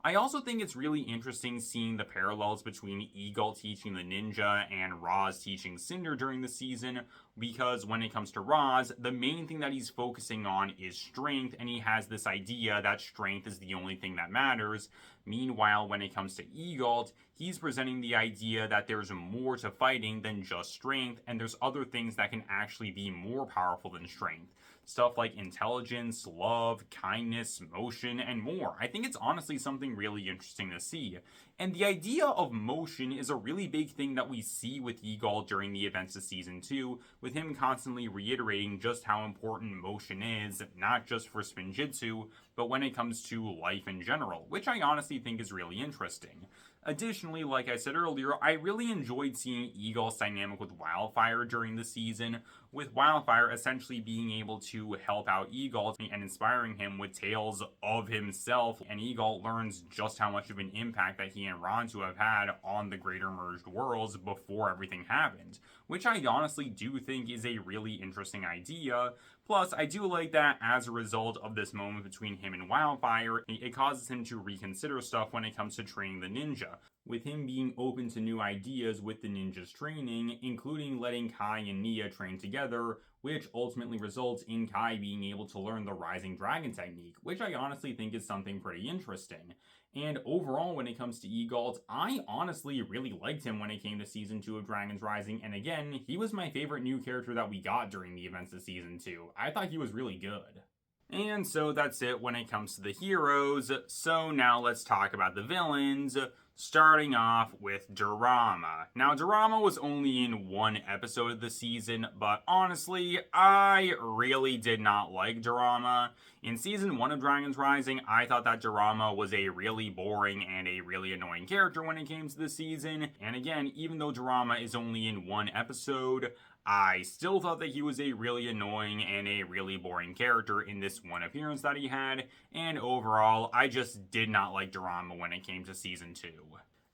I also think it's really interesting seeing the parallels between Egalt teaching the ninja and Roz teaching Cinder during the season, because when it comes to Roz, the main thing that he's focusing on is strength, and he has this idea that strength is the only thing that matters. Meanwhile, when it comes to Egalt, he's presenting the idea that there's more to fighting than just strength, and there's other things that can actually be more powerful than strength. Stuff like intelligence, love, kindness, motion, and more. I think it's honestly something really interesting to see. And the idea of motion is a really big thing that we see with Egalt during the events of Season 2, with him constantly reiterating just how important motion is, not just for Spinjitzu, but when it comes to life in general, which I honestly think is really interesting. Additionally, like I said earlier, I really enjoyed seeing Egalt's dynamic with Wildfire during the season, with Wildfire essentially being able to help out Egalt and inspiring him with tales of himself, and Egalt learns just how much of an impact that he and Rontu have had on the Greater Merged Worlds before everything happened, which I honestly do think is a really interesting idea. Plus, I do like that as a result of this moment between him and Wildfire, it causes him to reconsider stuff when it comes to training the ninja, with him being open to new ideas with the ninja's training, including letting Kai and Nia train together, which ultimately results in Kai being able to learn the Rising Dragon technique, which I honestly think is something pretty interesting. And overall, when it comes to Egalt, I honestly really liked him when it came to Season 2 of Dragons Rising, and again, he was my favorite new character that we got during the events of Season 2. I thought he was really good. And so that's it when it comes to the heroes. So now let's talk about the villains, starting off with Dorama. Now, Dorama was only in one episode of the season, but honestly, I really did not like Dorama. In Season 1 of Dragons Rising, I thought that Dorama was a really boring and a really annoying character when it came to the season. And again, even though Dorama is only in one episode, I still thought that he was a really annoying and a really boring character in this one appearance that he had, and overall, I just did not like Dorama when it came to Season 2.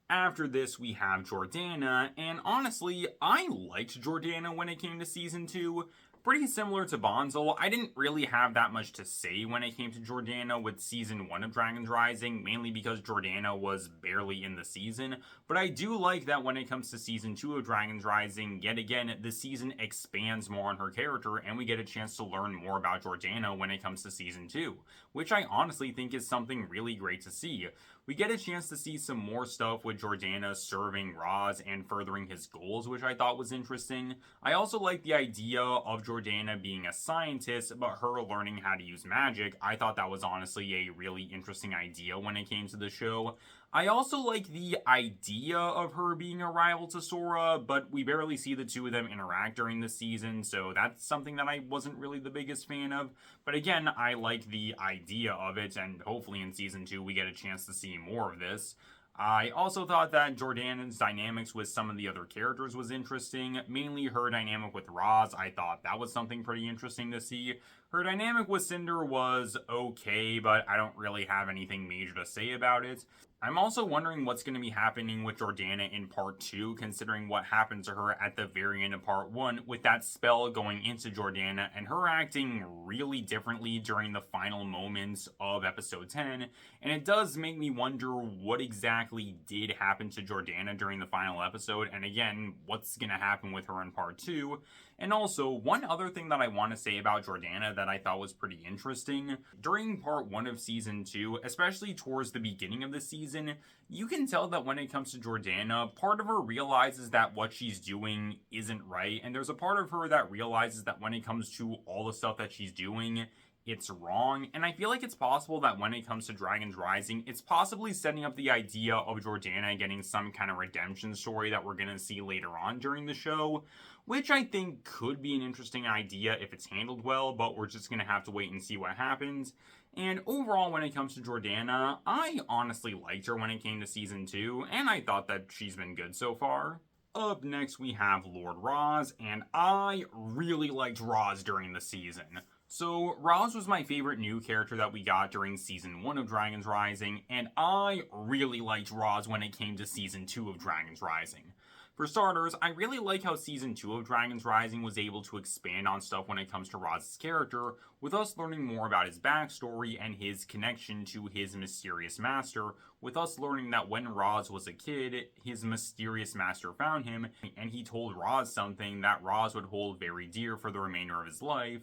After this, we have Jordana, and honestly, I liked Jordana when it came to Season 2. Pretty similar to Bonsel, I didn't really have that much to say when it came to Jordana with Season 1 of Dragons Rising, mainly because Jordana was barely in the season, but I do like that when it comes to Season 2 of Dragons Rising, yet again, the season expands more on her character, and we get a chance to learn more about Jordana when it comes to Season 2, which I honestly think is something really great to see. We get a chance to see some more stuff with Jordana serving Roz and furthering his goals, which I thought was interesting. I also like the idea of Jordana being a scientist, but her learning how to use magic. I thought that was honestly a really interesting idea when it came to the show. I also like the idea of her being a rival to Sora, but we barely see the two of them interact during the season, so that's something that I wasn't really the biggest fan of. But again, I like the idea of it, and hopefully in Season 2 we get a chance to see more of this. I also thought that Jordana's dynamics with some of the other characters was interesting, mainly her dynamic with Roz. I thought that was something pretty interesting to see. Her dynamic with Cinder was okay, but I don't really have anything major to say about it. I'm also wondering what's going to be happening with Jordana in Part 2, considering what happened to her at the very end of Part 1, with that spell going into Jordana and her acting really differently during the final moments of Episode 10, and it does make me wonder what exactly did happen to Jordana during the final episode, and again, what's going to happen with her in Part 2. And also, one other thing that I want to say about Jordana that I thought was pretty interesting, during part 1 of season 2, especially towards the beginning of the season, you can tell that when it comes to Jordana, part of her realizes that what she's doing isn't right, and there's a part of her that realizes that when it comes to all the stuff that she's doing, it's wrong. And I feel like it's possible that when it comes to Dragons Rising, it's possibly setting up the idea of Jordana getting some kind of redemption story that we're going to see later on during the show, which I think could be an interesting idea if it's handled well, but we're just going to have to wait and see what happens. And overall, when it comes to Jordana, I honestly liked her when it came to season 2, and I thought that she's been good so far. Up next, we have Lord Roz, and I really liked Roz during the season. So, Roz was my favorite new character that we got during Season 1 of Dragons Rising, and I really liked Roz when it came to Season 2 of Dragons Rising. For starters, I really like how Season 2 of Dragons Rising was able to expand on stuff when it comes to Roz's character, with us learning more about his backstory and his connection to his mysterious master, with us learning that when Roz was a kid, his mysterious master found him, and he told Roz something that Roz would hold very dear for the remainder of his life,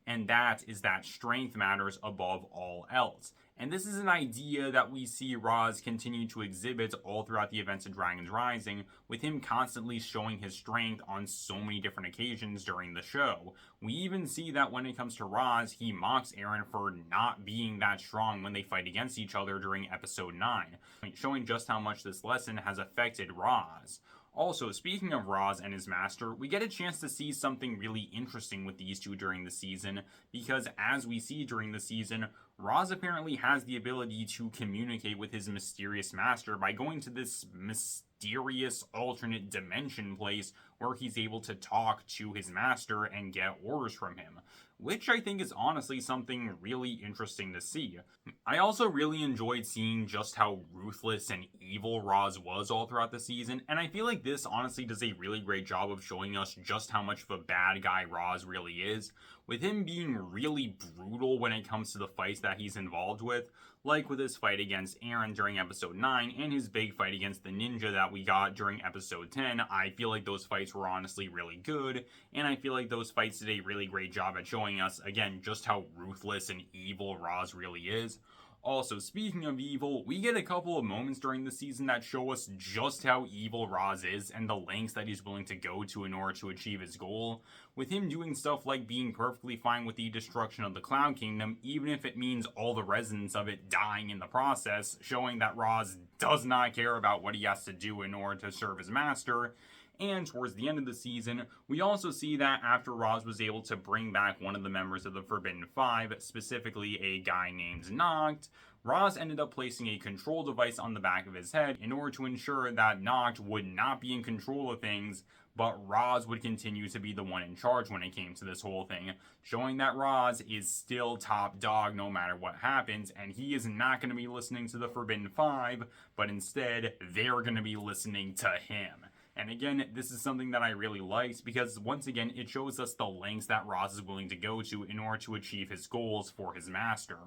and that is that strength matters above all else. And this is an idea that we see Roz continue to exhibit all throughout the events of Dragons Rising, with him constantly showing his strength on so many different occasions during the show. We even see that when it comes to Roz, he mocks Eren for not being that strong when they fight against each other during episode 9, showing just how much this lesson has affected Roz. Also, speaking of Roz and his master, we get a chance to see something really interesting with these two during the season, because as we see during the season, Roz apparently has the ability to communicate with his mysterious master by going to this mysterious alternate dimension place where he's able to talk to his master and get orders from him, which I think is honestly something really interesting to see. I also really enjoyed seeing just how ruthless and evil Roz was all throughout the season, and I feel like this honestly does a really great job of showing us just how much of a bad guy Roz really is, with him being really brutal when it comes to the fights that he's involved with, like with his fight against Eren during episode 9 and his big fight against the ninja that we got during episode 10. I feel like those fights were honestly really good, and I feel like those fights did a really great job at showing us, again, just how ruthless and evil Roz really is. Also, speaking of evil, we get a couple of moments during the season that show us just how evil Roz is and the lengths that he's willing to go to in order to achieve his goal, with him doing stuff like being perfectly fine with the destruction of the Cloud Kingdom, even if it means all the residents of it dying in the process, showing that Roz does not care about what he has to do in order to serve his master. And towards the end of the season, we also see that after Roz was able to bring back one of the members of the Forbidden Five, specifically a guy named Noct, Roz ended up placing a control device on the back of his head in order to ensure that Noct would not be in control of things, but Roz would continue to be the one in charge when it came to this whole thing, showing that Roz is still top dog no matter what happens, and he is not going to be listening to the Forbidden Five, but instead, they're going to be listening to him. And again, this is something that I really liked because, once again, it shows us the lengths that Roz is willing to go to in order to achieve his goals for his master.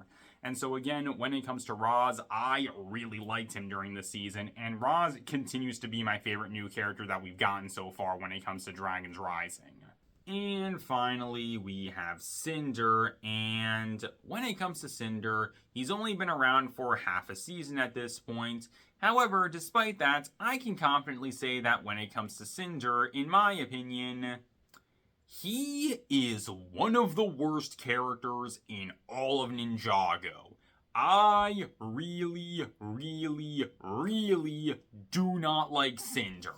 And so again, when it comes to Roz, I really liked him during the season, and Roz continues to be my favorite new character that we've gotten so far when it comes to Dragons Rising. And finally, we have Cinder, and when it comes to Cinder, he's only been around for half a season at this point. However, despite that, I can confidently say that when it comes to Cinder, in my opinion, he is one of the worst characters in all of Ninjago. I really do not like Cinder.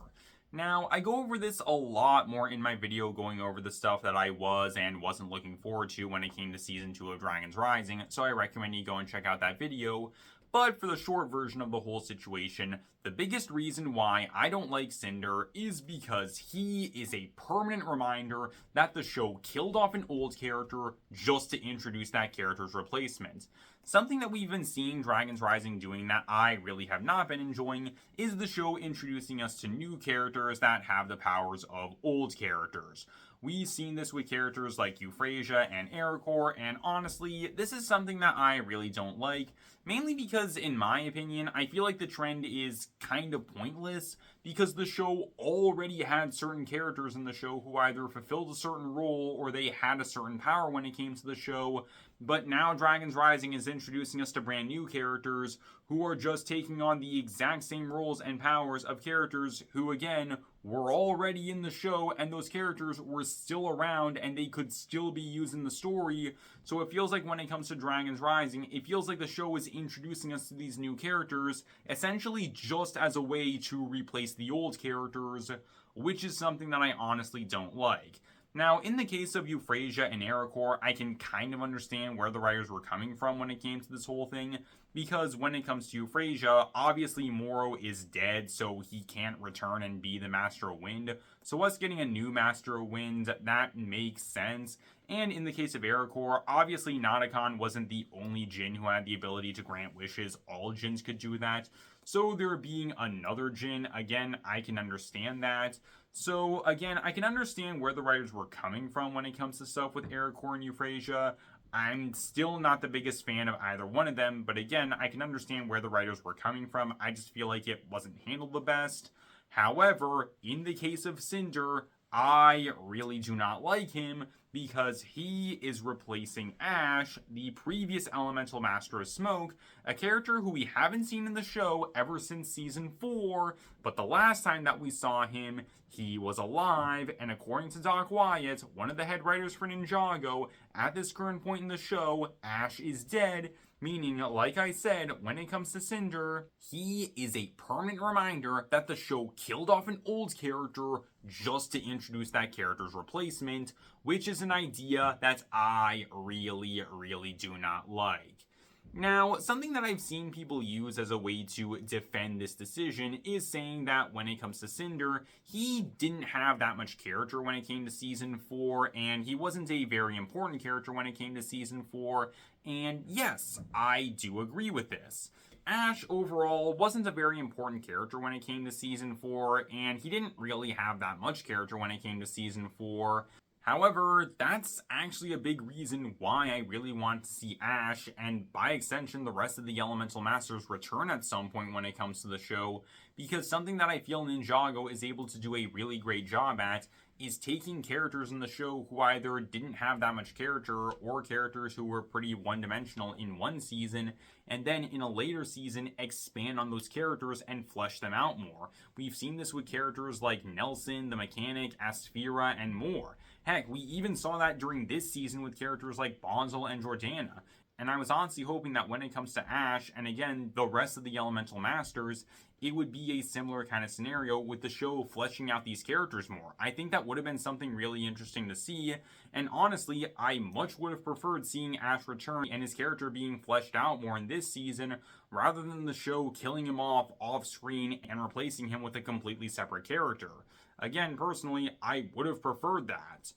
Now, I go over this a lot more in my video going over the stuff that I was and wasn't looking forward to when it came to Season 2 of Dragons Rising, so I recommend you go and check out that video. But for the short version of the whole situation, the biggest reason why I don't like Cinder is because he is a permanent reminder that the show killed off an old character just to introduce that character's replacement. Something that we've been seeing Dragons Rising doing that I really have not been enjoying is the show introducing us to new characters that have the powers of old characters. We've seen this with characters like Euphrasia and Ericor, and honestly, this is something that I really don't like, mainly because, in my opinion, I feel like the trend is kind of pointless because the show already had certain characters in the show who either fulfilled a certain role or they had a certain power when it came to the show. But now Dragons Rising is introducing us to brand new characters who are just taking on the exact same roles and powers of characters who, again, were already in the show, and those characters were still around and they could still be used in the story. So it feels like when it comes to Dragons Rising, it feels like the show is introducing us to these new characters essentially just as a way to replace the old characters, which is something that I honestly don't like. Now, in the case of Euphrasia and Gio, I can kind of understand where the writers were coming from when it came to this whole thing, because when it comes to Euphrasia, obviously Moro is dead, so he can't return and be the Master of Wind. So us getting a new Master of Wind, that makes sense. And in the case of Gio, obviously Nadakon wasn't the only Jinn who had the ability to grant wishes. All Jinns could do that. So there being another Jinn, again, I can understand that. So again, I can understand where the writers were coming from when it comes to stuff with Gio and Euphrasia. I'm still not the biggest fan of either one of them, but again, I can understand where the writers were coming from. I just feel like it wasn't handled the best. However, in the case of Cinder, I really do not like him because he is replacing Ash, the previous Elemental Master of Smoke, a character who we haven't seen in the show ever since Season 4, but the last time that we saw him, he was alive, and according to Doc Wyatt, one of the head writers for Ninjago, at this current point in the show, Ash is dead, meaning, like I said, when it comes to Cinder, he is a permanent reminder that the show killed off an old character just to introduce that character's replacement, which is an idea that I really do not like. Now, something that I've seen people use as a way to defend this decision is saying that when it comes to Cinder, he didn't have that much character when it came to Season 4, and he wasn't a very important character when it came to Season 4, and yes, I do agree with this. Ash overall wasn't a very important character when it came to Season 4, and he didn't really have that much character when it came to Season 4. However, that's actually a big reason why I really want to see Ash, and by extension the rest of the Elemental Masters, return at some point when it comes to the show, because something that I feel Ninjago is able to do a really great job at is taking characters in the show who either didn't have that much character or characters who were pretty one-dimensional in one season, and then in a later season expand on those characters and flesh them out more. We've seen this with characters like Nelson, the Mechanic, Asphira, and more. Heck, we even saw that during this season with characters like Bonsel and Jordana. And I was honestly hoping that when it comes to Ash, and again, the rest of the Elemental Masters, it would be a similar kind of scenario with the show fleshing out these characters more. I think that would have been something really interesting to see, and honestly, I much would have preferred seeing Ash return and his character being fleshed out more in this season, rather than the show killing him off screen and replacing him with a completely separate character. Again, personally, I would have preferred that.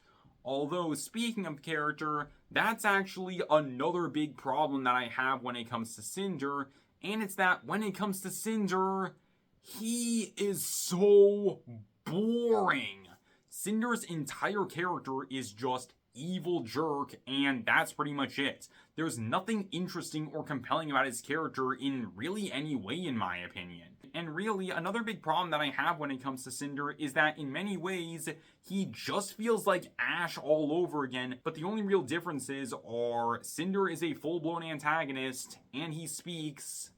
Although, speaking of character, that's actually another big problem that I have when it comes to Cinder, and it's that when it comes to Cinder, he is so boring. Cinder's entire character is just evil jerk, and that's pretty much it. There's nothing interesting or compelling about his character in really any way, in my opinion. And really, another big problem that I have when it comes to Cinder is that in many ways, he just feels like Ash all over again, but the only real differences are Cinder is a full-blown antagonist, and he speaks,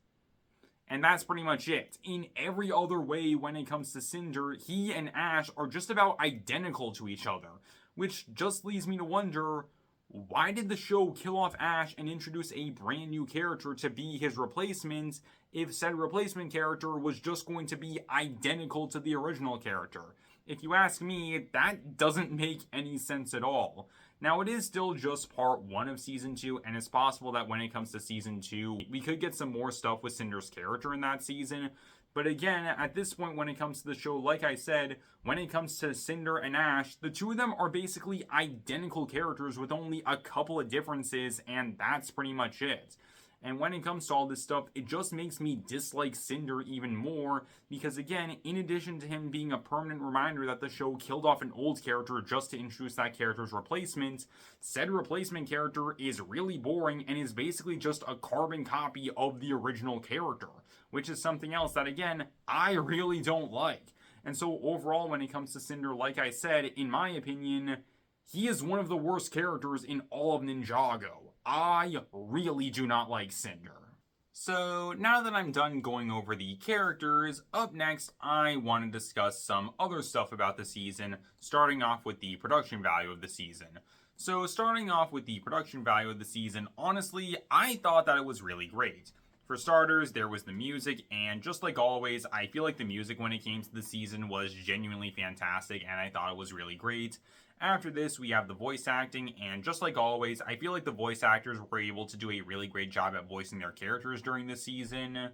and that's pretty much it. In every other way when it comes to Cinder, he and Ash are just about identical to each other, which just leads me to wonder, why did the show kill off Ash and introduce a brand new character to be his replacement if said replacement character was just going to be identical to the original character? If you ask me, that doesn't make any sense at all. Now, it is still just part 1 of Season 2, and it's possible that when it comes to Season 2, we could get some more stuff with Cinder's character in that season. But again, at this point when it comes to the show, like I said, when it comes to Cinder and Ash, the two of them are basically identical characters with only a couple of differences, and that's pretty much it. And when it comes to all this stuff, it just makes me dislike Cinder even more, because again, in addition to him being a permanent reminder that the show killed off an old character just to introduce that character's replacement, said replacement character is really boring and is basically just a carbon copy of the original character, which is something else that, again, I really don't like. And so overall, when it comes to Cinder, like I said, in my opinion, he is one of the worst characters in all of Ninjago. I really do not like Cinder. So now that I'm done going over the characters, up next I want to discuss some other stuff about the season, starting off with the production value of the season. So starting off with the production value of the season, honestly, I thought that it was really great. For starters, there was the music, and just like always, I feel like the music when it came to the season was genuinely fantastic, and I thought it was really great. After this, we have the voice acting, and just like always, I feel like the voice actors were able to do a really great job at voicing their characters during the season.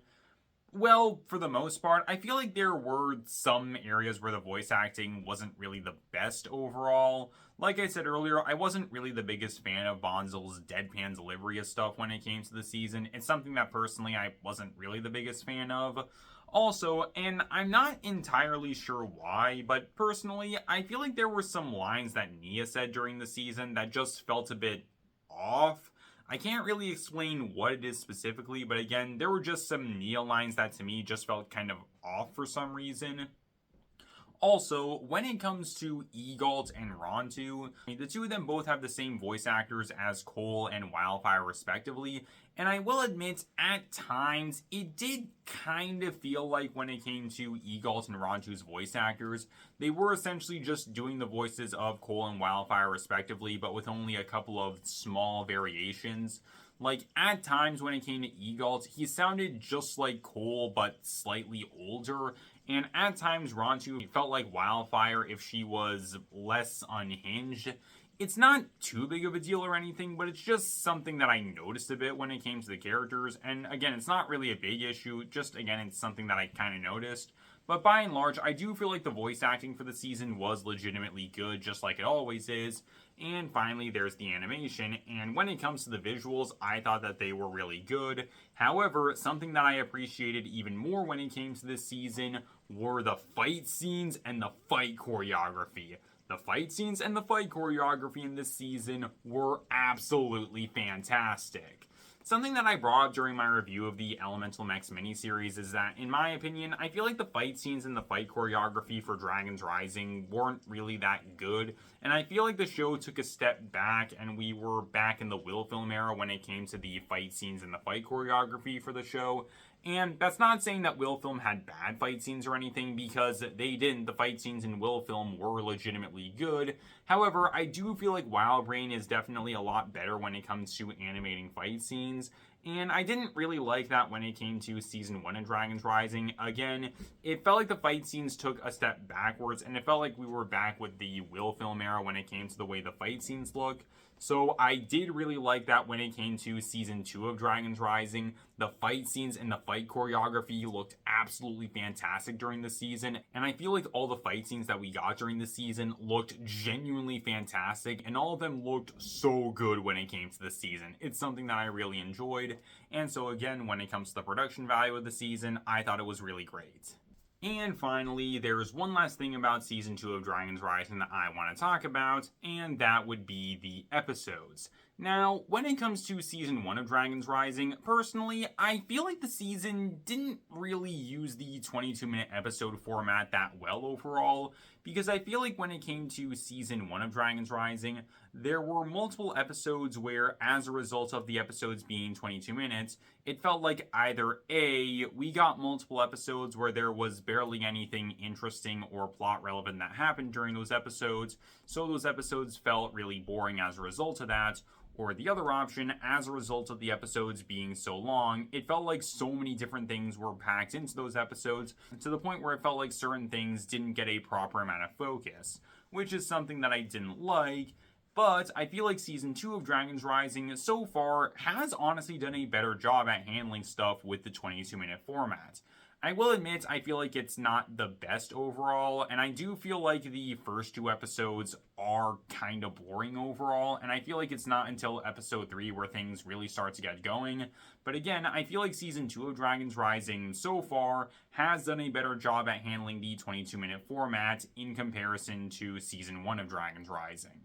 Well, for the most part, I feel like there were some areas where the voice acting wasn't really the best overall. Like I said earlier, I wasn't really the biggest fan of Bonsel's deadpan delivery of stuff when it came to the season. It's something that personally I wasn't really the biggest fan of. Also, and I'm not entirely sure why, but personally, I feel like there were some lines that Nia said during the season that just felt a bit off. I can't really explain what it is specifically, but again, there were just some Nia lines that to me just felt kind of off for some reason. Also, when it comes to Egalt and Rontu, the two of them both have the same voice actors as Cole and Wildfire respectively, and I will admit, at times, it did kind of feel like when it came to Egalt and Rontu's voice actors, they were essentially just doing the voices of Cole and Wildfire respectively, but with only a couple of small variations. Like, at times when it came to Egalt, he sounded just like Cole, but slightly older. And at times, Rontu felt like Wildfire if she was less unhinged. It's not too big of a deal or anything, but it's just something that I noticed a bit when it came to the characters. And again, it's not really a big issue, just again, it's something that I kind of noticed. But by and large, I do feel like the voice acting for the season was legitimately good, just like it always is. And finally, there's the animation, and when it comes to the visuals, I thought that they were really good. However, something that I appreciated even more when it came to this season were the fight scenes and the fight choreography. The fight scenes and the fight choreography in this season were absolutely fantastic. Something that I brought up during my review of the Elemental Mechs miniseries is that, in my opinion, I feel like the fight scenes and the fight choreography for Dragon's Rising weren't really that good, and I feel like the show took a step back and we were back in the Wilfilm era when it came to the fight scenes and the fight choreography for the show. And that's not saying that Wilfilm had bad fight scenes or anything, because they didn't. The fight scenes in Wilfilm were legitimately good. However, I do feel like WildBrain is definitely a lot better when it comes to animating fight scenes. And I didn't really like that when it came to Season 1 of Dragon's Rising. Again, it felt like the fight scenes took a step backwards, and it felt like we were back with the Wilfilm era when it came to the way the fight scenes look. So I did really like that when it came to Season 2 of Dragon's Rising. The fight scenes and the fight choreography looked absolutely fantastic during the season, and I feel like all the fight scenes that we got during the season looked genuinely fantastic, and all of them looked so good when it came to the season. It's something that I really enjoyed, and so again, when it comes to the production value of the season, I thought it was really great. And finally, there's one last thing about Season 2 of Dragon's Rising that I want to talk about, and that would be the episodes. Now, when it comes to Season 1 of Dragon's Rising, personally, I feel like the season didn't really use the 22-minute episode format that well overall, because I feel like when it came to Season 1 of Dragon's Rising, there were multiple episodes where, as a result of the episodes being 22 minutes, it felt like either A, we got multiple episodes where there was barely anything interesting or plot relevant that happened during those episodes, so those episodes felt really boring as a result of that, or the other option, as a result of the episodes being so long, it felt like so many different things were packed into those episodes to the point where it felt like certain things didn't get a proper amount of focus, which is something that I didn't like. But I feel like Season 2 of Dragon's Rising so far has honestly done a better job at handling stuff with the 22-minute format. I will admit, I feel like it's not the best overall, and I do feel like the first two episodes are kind of boring overall, and I feel like it's not until episode 3 where things really start to get going. But again, I feel like Season 2 of Dragon's Rising so far has done a better job at handling the 22-minute format in comparison to Season 1 of Dragon's Rising.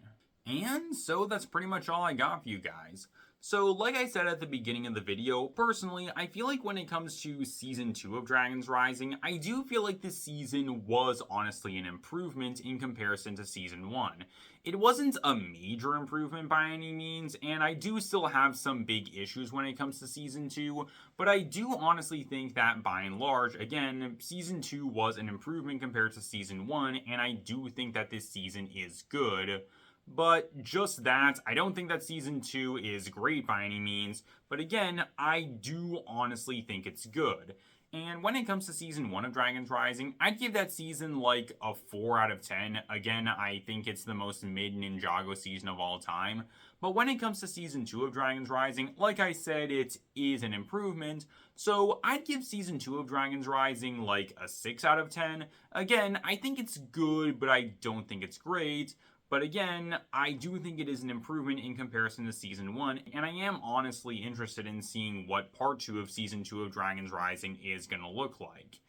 And so that's pretty much all I got for you guys. So, like I said at the beginning of the video, personally, I feel like when it comes to Season 2 of Dragons Rising, I do feel like this season was honestly an improvement in comparison to Season 1. It wasn't a major improvement by any means, and I do still have some big issues when it comes to Season 2, but I do honestly think that by and large, again, Season 2 was an improvement compared to Season 1, and I do think that this season is good. But just that, I don't think that Season 2 is great by any means, but again, I do honestly think it's good. And when it comes to Season 1 of Dragons Rising, I'd give that season like a 4 out of 10. Again, I think it's the most mid Ninjago season of all time. But when it comes to Season 2 of Dragons Rising, like I said, it is an improvement. So I'd give Season 2 of Dragons Rising like a 6 out of 10. Again, I think it's good, but I don't think it's great. But again, I do think it is an improvement in comparison to Season 1, and I am honestly interested in seeing what Part 2 of Season 2 of Dragons Rising is going to look like.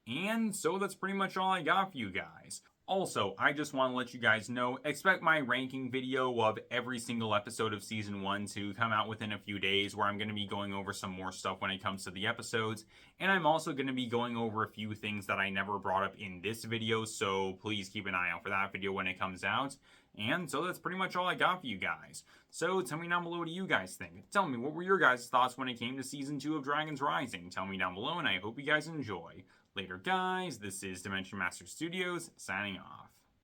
And so that's pretty much all I got for you guys. Also, I just want to let you guys know, expect my ranking video of every single episode of Season 1 to come out within a few days, where I'm going to be going over some more stuff when it comes to the episodes, and I'm also going to be going over a few things that I never brought up in this video, so please keep an eye out for that video when it comes out. And so that's pretty much all I got for you guys. So tell me down below what do you guys think. Tell me, what were your guys' thoughts when it came to Season 2 of Dragons Rising? Tell me down below, and I hope you guys enjoy. Later, guys. This is Dimension Master Studios, signing off.